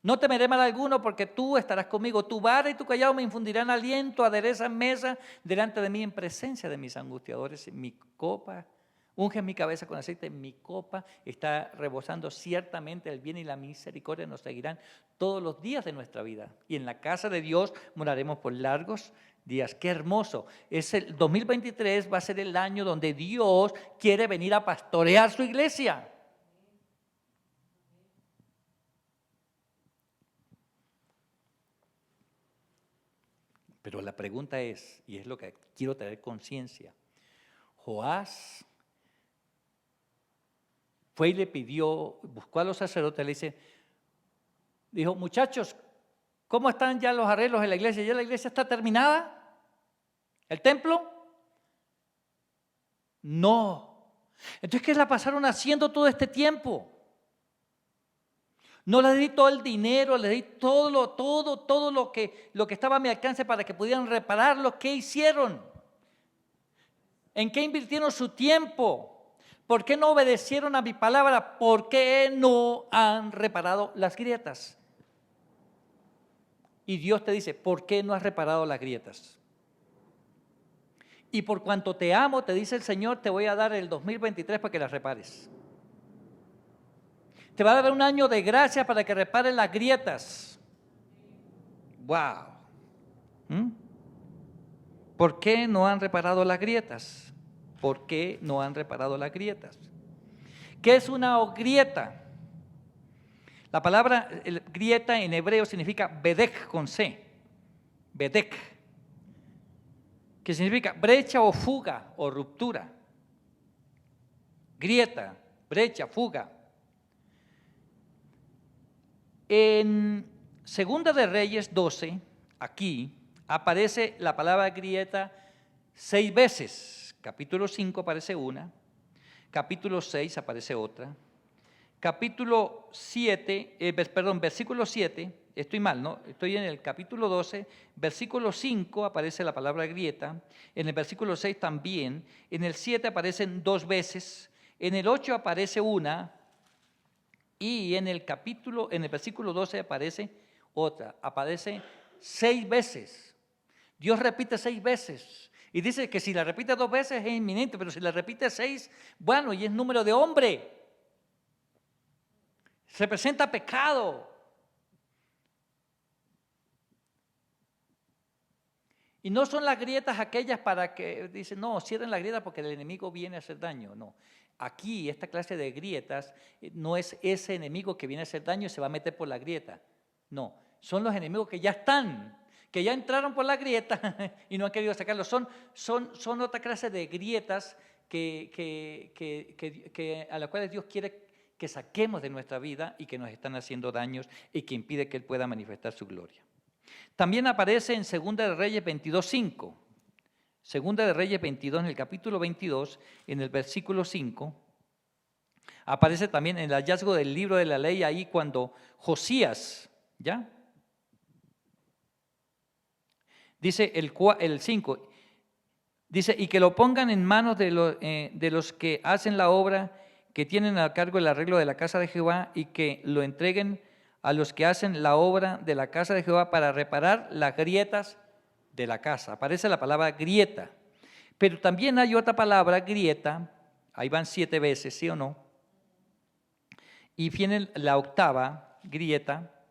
No temeré mal alguno porque tú estarás conmigo. Tu vara y tu callado me infundirán aliento, aderezan mesa delante de mí en presencia de mis angustiadores. Mi copa, unge mi cabeza con aceite, mi copa está rebosando. Ciertamente el bien y la misericordia nos seguirán todos los días de nuestra vida. Y en la casa de Dios moraremos por largos días. Qué hermoso. El 2023 va a ser el año donde Dios quiere venir a pastorear su iglesia. Pero la pregunta es, y es lo que quiero tener conciencia, Joás fue y le pidió, buscó a los sacerdotes, dijo, muchachos, ¿cómo están ya los arreglos en la iglesia? ¿Ya la iglesia está terminada? ¿El templo? No. Entonces, ¿qué la pasaron haciendo todo este tiempo? No les di todo el dinero, les di todo lo que estaba a mi alcance para que pudieran repararlo. ¿Qué hicieron? ¿En qué invirtieron su tiempo? ¿Por qué no obedecieron a mi palabra? ¿Por qué no han reparado las grietas? Y Dios te dice, ¿por qué no has reparado las grietas? Y por cuanto te amo, te dice el Señor, te voy a dar el 2023 para que las repares. Te va a dar un año de gracia para que repares las grietas. ¡Wow! ¿Por qué no han reparado las grietas? ¿Por qué no han reparado las grietas? ¿Qué es una grieta? La palabra grieta en hebreo significa bedek con C. Bedek. Que significa brecha o fuga o ruptura. Grieta, brecha, fuga. En Segunda de Reyes 12, aquí, aparece la palabra grieta 6 veces. Capítulo 5 aparece una, capítulo 6 aparece otra, capítulo 7, versículo 7, estoy mal, ¿no? Estoy en el capítulo 12, versículo 5 aparece la palabra grieta, en el versículo 6 también, en el 7 aparecen 2 veces, en el 8 aparece una, y en el versículo 12 aparece otra, aparece 6 veces. Dios repite 6 veces. Y dice que si la repite 2 veces es inminente, pero si la repite 6, bueno, y es número de hombre. Representa pecado. Y no son las grietas aquellas para que, dicen, no, cierren la grieta porque el enemigo viene a hacer daño. No. Aquí, esta clase de grietas, no es ese enemigo que viene a hacer daño y se va a meter por la grieta. No, son los enemigos que ya están, que ya entraron por la grieta y no han querido sacarlo. Son otra clase de grietas a las cuales Dios quiere que saquemos de nuestra vida y que nos están haciendo daños y que impide que Él pueda manifestar su gloria. También aparece en Segunda de Reyes 22:5. Segunda de Reyes 22, en el capítulo 22, en el versículo 5, aparece también en el hallazgo del libro de la ley, ahí cuando Josías, ¿ya? Dice el 5, dice, y que lo pongan en manos de los que hacen la obra, que tienen a cargo el arreglo de la casa de Jehová, y que lo entreguen a los que hacen la obra de la casa de Jehová para reparar las grietas de la casa. Aparece la palabra grieta, pero también hay otra palabra, grieta, ahí van 7 veces, ¿sí o no? Y viene la octava, grieta,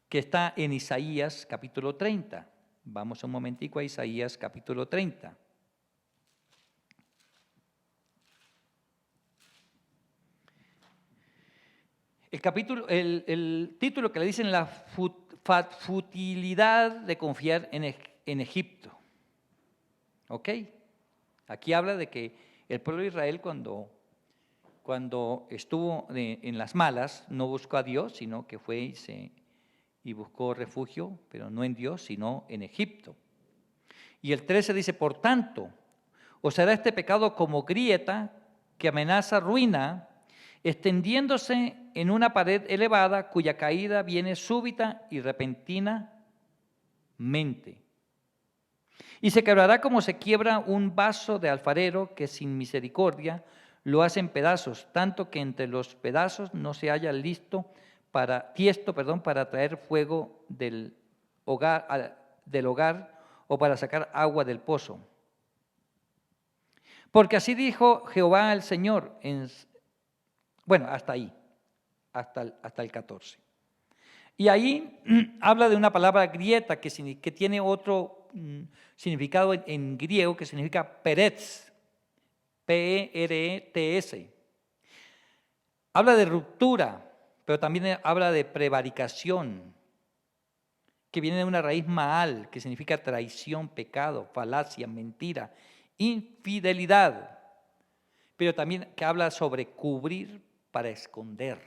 que está en Isaías capítulo 30. Vamos un momentico a Isaías capítulo 30. El título que le dicen la futilidad de confiar en Egipto. ¿Ok? Aquí habla de que el pueblo de Israel cuando estuvo en las malas no buscó a Dios, sino que fue y buscó refugio, pero no en Dios, sino en Egipto. Y el 13 dice, por tanto, os hará este pecado como grieta que amenaza ruina, extendiéndose en una pared elevada cuya caída viene súbita y repentinamente. Y se quebrará como se quiebra un vaso de alfarero que sin misericordia lo hace en pedazos, tanto que entre los pedazos no se halla tiesto para traer fuego del hogar o para sacar agua del pozo. Porque así dijo Jehová el Señor, hasta ahí, hasta el 14. Y ahí habla de una palabra grieta que tiene otro significado en griego que significa peretz, P-E-R-E-T-S. Habla de ruptura, pero también habla de prevaricación, que viene de una raíz maal, que significa traición, pecado, falacia, mentira, infidelidad, pero también que habla sobre cubrir para esconder,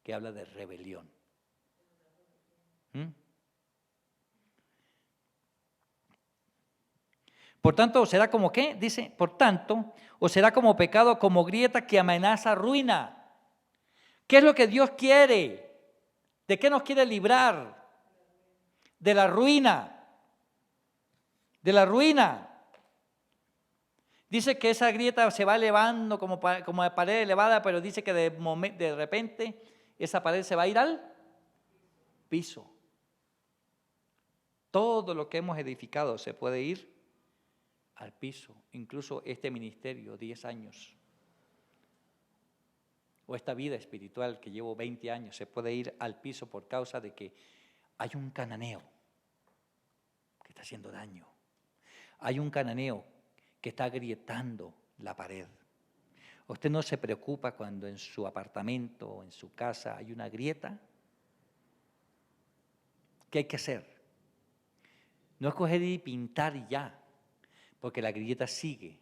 que habla de rebelión. Por tanto, ¿o será como qué? Dice, por tanto, o será como pecado, como grieta que amenaza ruina. ¿Qué es lo que Dios quiere? ¿De qué nos quiere librar? De la ruina. De la ruina. Dice que esa grieta se va elevando como pared elevada, pero dice que de repente esa pared se va a ir al piso. Todo lo que hemos edificado se puede ir al piso, incluso este ministerio, 10 años, o esta vida espiritual que llevo 20 años, se puede ir al piso por causa de que hay un cananeo que está haciendo daño. Hay un cananeo que está agrietando la pared. ¿Usted no se preocupa cuando en su apartamento o en su casa hay una grieta? ¿Qué hay que hacer? No es coger y pintar y ya, porque la grieta sigue.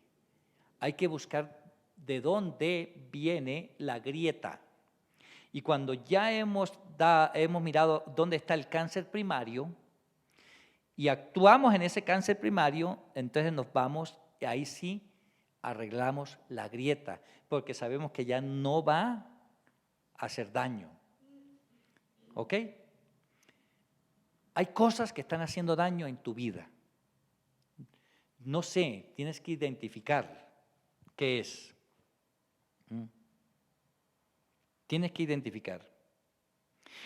Hay que buscar de dónde viene la grieta. Y cuando ya hemos mirado dónde está el cáncer primario y actuamos en ese cáncer primario, entonces nos vamos y ahí sí arreglamos la grieta, porque sabemos que ya no va a hacer daño. ¿Ok? Hay cosas que están haciendo daño en tu vida. No sé, tienes que identificar qué es. Tienes que identificar.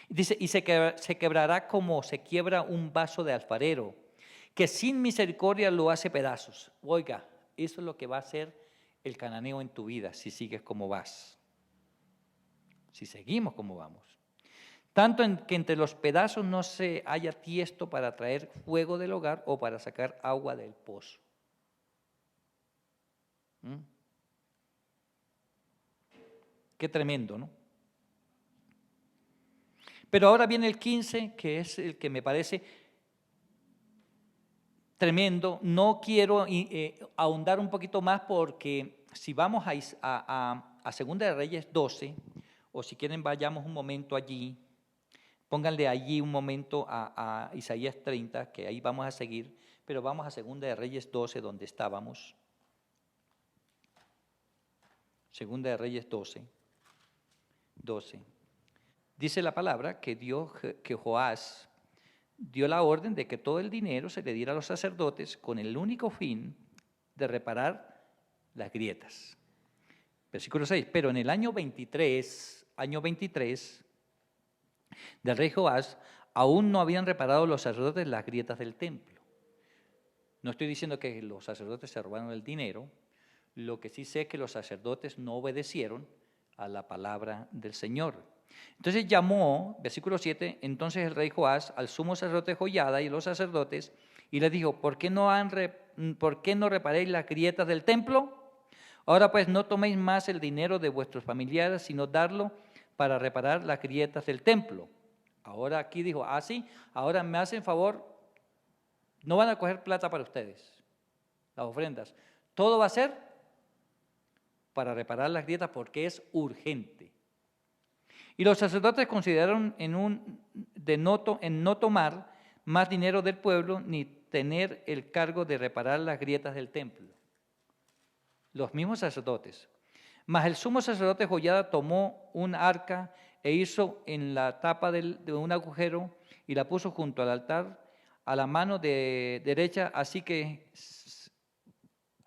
Dice, y se quebrará como se quiebra un vaso de alfarero, que sin misericordia lo hace pedazos. Oiga, eso es lo que va a hacer el cananeo en tu vida si sigues como vas. Si seguimos como vamos. Tanto que entre los pedazos no se haya tiesto para traer fuego del hogar o para sacar agua del pozo. Qué tremendo, ¿no? Pero ahora viene el 15, que es el que me parece tremendo. No quiero ahondar un poquito más porque si vamos a Segunda de Reyes 12, o si quieren vayamos un momento allí, pónganle allí un momento a Isaías 30, que ahí vamos a seguir, pero vamos a Segunda de Reyes 12, donde estábamos. Segunda de Reyes 12. Dice la palabra que Joás dio la orden de que todo el dinero se le diera a los sacerdotes con el único fin de reparar las grietas. Versículo 6, pero en el año 23 del rey Joás, aún no habían reparado los sacerdotes las grietas del templo. No estoy diciendo que los sacerdotes se robaron el dinero, lo que sí sé es que los sacerdotes no obedecieron a la palabra del Señor. Entonces llamó, versículo 7, entonces el rey Joás al sumo sacerdote Joiada y los sacerdotes y les dijo, ¿por qué no reparéis las grietas del templo? Ahora pues no toméis más el dinero de vuestros familiares, sino darlo para reparar las grietas del templo. Ahora aquí dijo, sí, ahora me hacen favor, no van a coger plata para ustedes, las ofrendas. Todo va a ser para reparar las grietas porque es urgente. Y los sacerdotes consideraron en no tomar más dinero del pueblo ni tener el cargo de reparar las grietas del templo. Los mismos sacerdotes. Mas el sumo sacerdote Joiada tomó un arca e hizo en la tapa de un agujero y la puso junto al altar a la mano derecha, así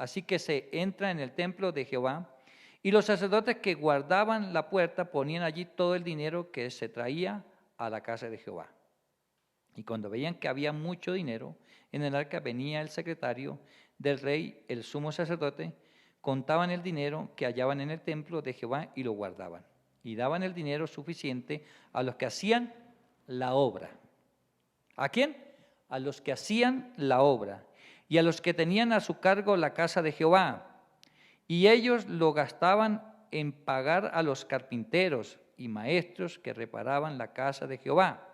así que se entra en el templo de Jehová, y los sacerdotes que guardaban la puerta ponían allí todo el dinero que se traía a la casa de Jehová. Y cuando veían que había mucho dinero en el arca, venía el secretario del rey, el sumo sacerdote, contaban el dinero que hallaban en el templo de Jehová y lo guardaban. Y daban el dinero suficiente a los que hacían la obra. ¿A quién? A los que hacían la obra y a los que tenían a su cargo la casa de Jehová. Y ellos lo gastaban en pagar a los carpinteros y maestros que reparaban la casa de Jehová,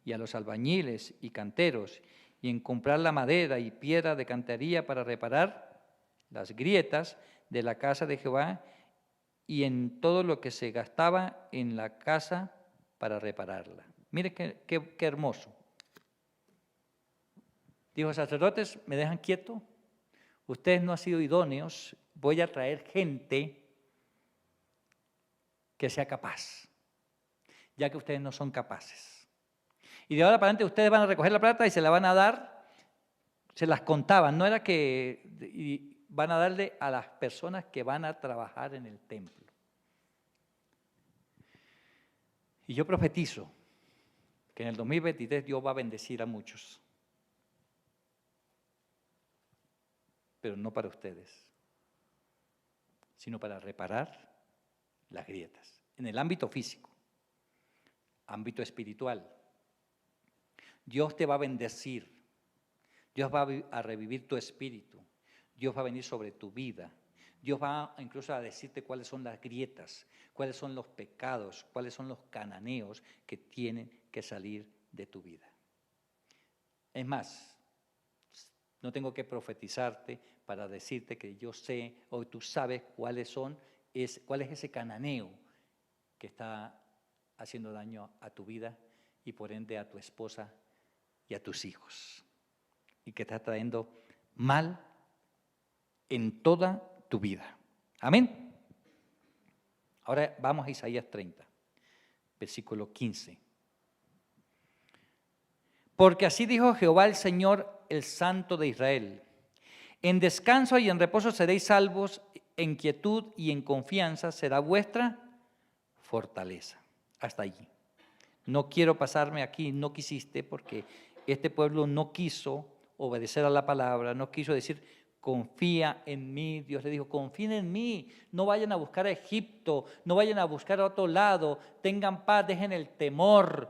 y a los albañiles y canteros, y en comprar la madera y piedra de cantería para reparar las grietas de la casa de Jehová, y en todo lo que se gastaba en la casa para repararla. Mire qué hermoso. Dijo, sacerdotes, ¿me dejan quieto? Ustedes no han sido idóneos, voy a traer gente que sea capaz, ya que ustedes no son capaces. Y de ahora para adelante ustedes van a recoger la plata y se la van a dar, se las contaban, no era que y van a darle a las personas que van a trabajar en el templo. Y yo profetizo que en el 2023 Dios va a bendecir a muchos, pero no para ustedes, sino para reparar las grietas, en el ámbito físico, ámbito espiritual. Dios te va a bendecir, Dios va a revivir tu espíritu, Dios va a venir sobre tu vida, Dios va incluso a decirte cuáles son las grietas, cuáles son los pecados, cuáles son los cananeos que tienen que salir de tu vida. Es más, no tengo que profetizarte para decirte que yo sé o tú sabes cuál es ese cananeo que está haciendo daño a tu vida y por ende a tu esposa y a tus hijos, y que está trayendo mal en toda tu vida. Amén. Ahora vamos a Isaías 30, versículo 15. Porque así dijo Jehová el Señor, el Santo de Israel: en descanso y en reposo seréis salvos, en quietud y en confianza será vuestra fortaleza. Hasta allí. No quiero pasarme aquí, no quisiste, porque este pueblo no quiso obedecer a la palabra, no quiso decir, confía en mí. Dios le dijo, confíen en mí, no vayan a buscar a Egipto, no vayan a buscar a otro lado, tengan paz, dejen el temor,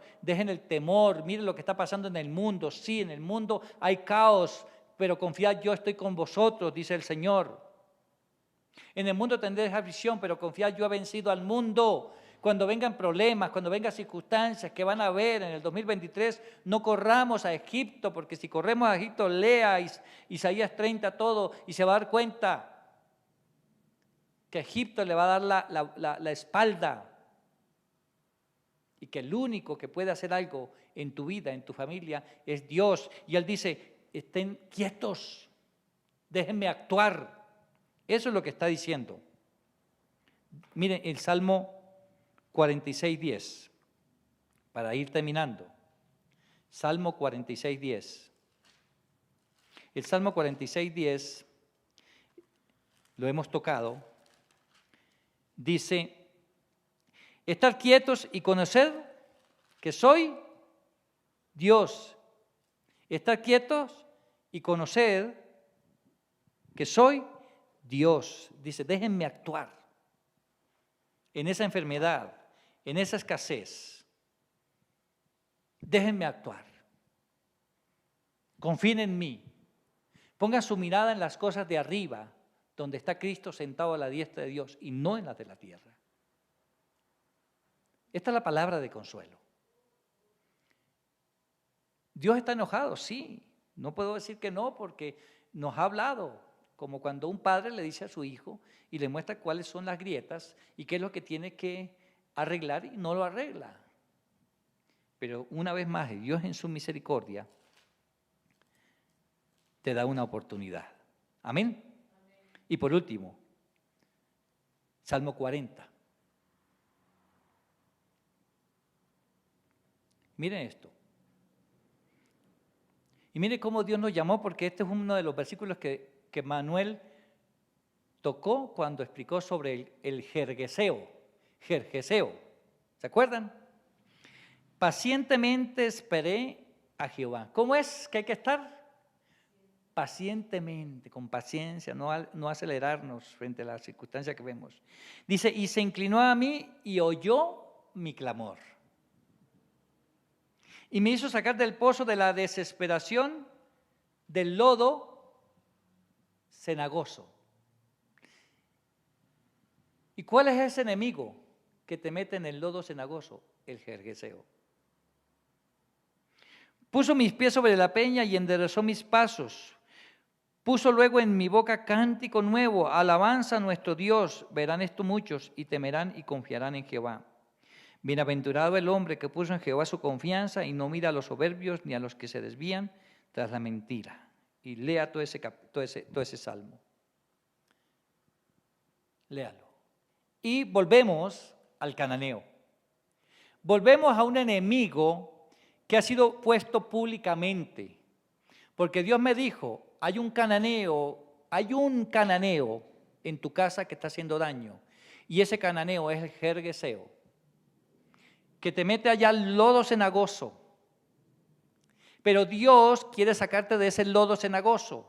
miren lo que está pasando en el mundo. Sí, en el mundo hay caos, pero confiad, yo estoy con vosotros, dice el Señor. En el mundo tendréis aflicción, pero confiad, yo he vencido al mundo. Cuando vengan problemas, cuando vengan circunstancias que van a haber en el 2023, no corramos a Egipto, porque si corremos a Egipto, lea Isaías 30 todo y se va a dar cuenta que Egipto le va a dar la espalda y que el único que puede hacer algo en tu vida, en tu familia, es Dios. Y Él dice, estén quietos, déjenme actuar. Eso es lo que está diciendo. Miren el Salmo 46:10, para ir terminando. Salmo 46:10. El Salmo 46:10, lo hemos tocado, dice, estar quietos y conocer que soy Dios. Estar quietos y conocer que soy Dios. Dice, déjenme actuar en esa enfermedad, en esa escasez. Déjenme actuar. Confíen en mí. Pongan su mirada en las cosas de arriba, donde está Cristo sentado a la diestra de Dios, y no en las de la tierra. Esta es la palabra de consuelo. Dios está enojado, sí. No puedo decir que no, porque nos ha hablado, como cuando un padre le dice a su hijo y le muestra cuáles son las grietas y qué es lo que tiene que arreglar y no lo arregla. Pero una vez más, Dios en su misericordia te da una oportunidad. Amén. Y por último, Salmo 40. Miren esto. Y miren cómo Dios nos llamó, porque este es uno de los versículos que Manuel tocó cuando explicó sobre el jerjeseo. Jerjeseo, ¿se acuerdan? Pacientemente esperé a Jehová. ¿Cómo es que hay que estar? Pacientemente, con paciencia, no acelerarnos frente a las circunstancias que vemos. Dice, y se inclinó a mí y oyó mi clamor. Y me hizo sacar del pozo de la desesperación, del lodo cenagoso. ¿Y cuál es ese enemigo que te mete en el lodo cenagoso? El jerjeseo. Puso mis pies sobre la peña y enderezó mis pasos. Puso luego en mi boca cántico nuevo, alabanza a nuestro Dios. Verán esto muchos y temerán y confiarán en Jehová. Bienaventurado el hombre que puso en Jehová su confianza y no mira a los soberbios ni a los que se desvían tras la mentira. Y lea todo ese salmo. Léalo. Y volvemos al cananeo. Volvemos a un enemigo que ha sido puesto públicamente. Porque Dios me dijo, hay un cananeo en tu casa que está haciendo daño. Y ese cananeo es el jerjeseo, que te mete allá al lodo cenagoso. Pero Dios quiere sacarte de ese lodo cenagoso.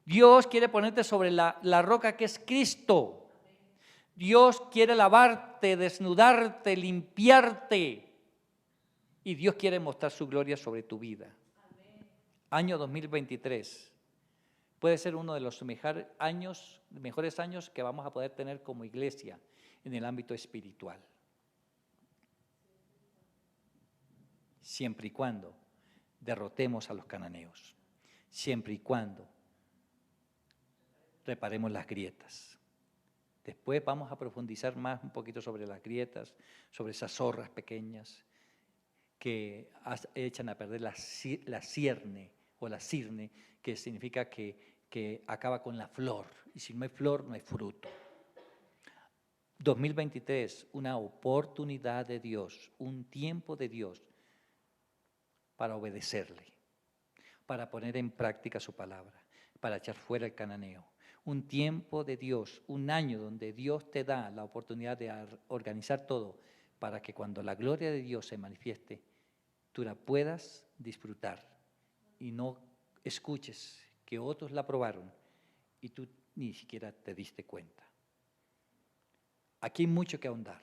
Dios quiere ponerte sobre la roca que es Cristo. Dios quiere lavarte, desnudarte, limpiarte. Y Dios quiere mostrar su gloria sobre tu vida. Año 2023 puede ser uno de los mejores años que vamos a poder tener como iglesia en el ámbito espiritual. Siempre y cuando derrotemos a los cananeos, siempre y cuando reparemos las grietas. Después vamos a profundizar más un poquito sobre las grietas, sobre esas zorras pequeñas que echan a perder la cierne o la cirne, que significa que acaba con la flor. Y si no hay flor, no hay fruto. 2023, una oportunidad de Dios, un tiempo de Dios para obedecerle, para poner en práctica su palabra, para echar fuera el cananeo. Un tiempo de Dios, un año donde Dios te da la oportunidad de organizar todo para que cuando la gloria de Dios se manifieste, tú la puedas disfrutar y no escuches que otros la probaron y tú ni siquiera te diste cuenta. Aquí hay mucho que ahondar.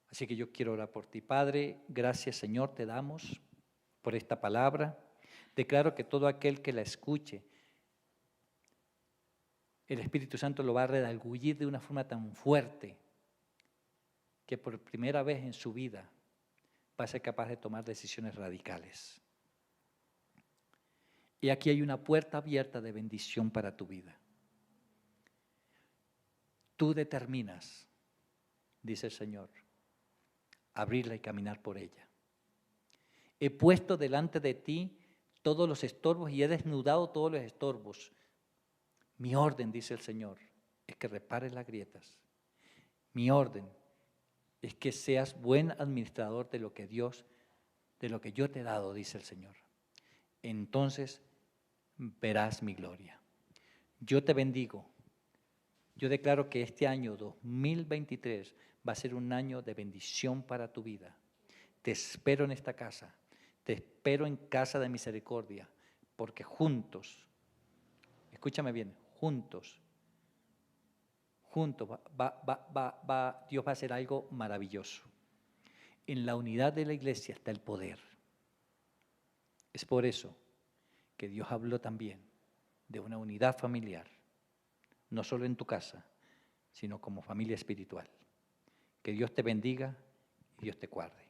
Así que yo quiero orar por ti. Padre, gracias Señor te damos por esta palabra. Declaro que todo aquel que la escuche, el Espíritu Santo lo va a redarguir de una forma tan fuerte que por primera vez en su vida va a ser capaz de tomar decisiones radicales. Y aquí hay una puerta abierta de bendición para tu vida. Tú determinas, dice el Señor, abrirla y caminar por ella. He puesto delante de ti todos los estorbos y he desnudado todos los estorbos. Mi orden, dice el Señor, es que repares las grietas. Mi orden es que seas buen administrador de lo que yo te he dado, dice el Señor. Entonces verás mi gloria. Yo te bendigo. Yo declaro que este año 2023 va a ser un año de bendición para tu vida. Te espero en esta casa. Te espero en casa de misericordia, porque juntos, escúchame bien, juntos, Dios va a hacer algo maravilloso. En la unidad de la iglesia está el poder. Es por eso que Dios habló también de una unidad familiar, no solo en tu casa, sino como familia espiritual. Que Dios te bendiga y Dios te guarde.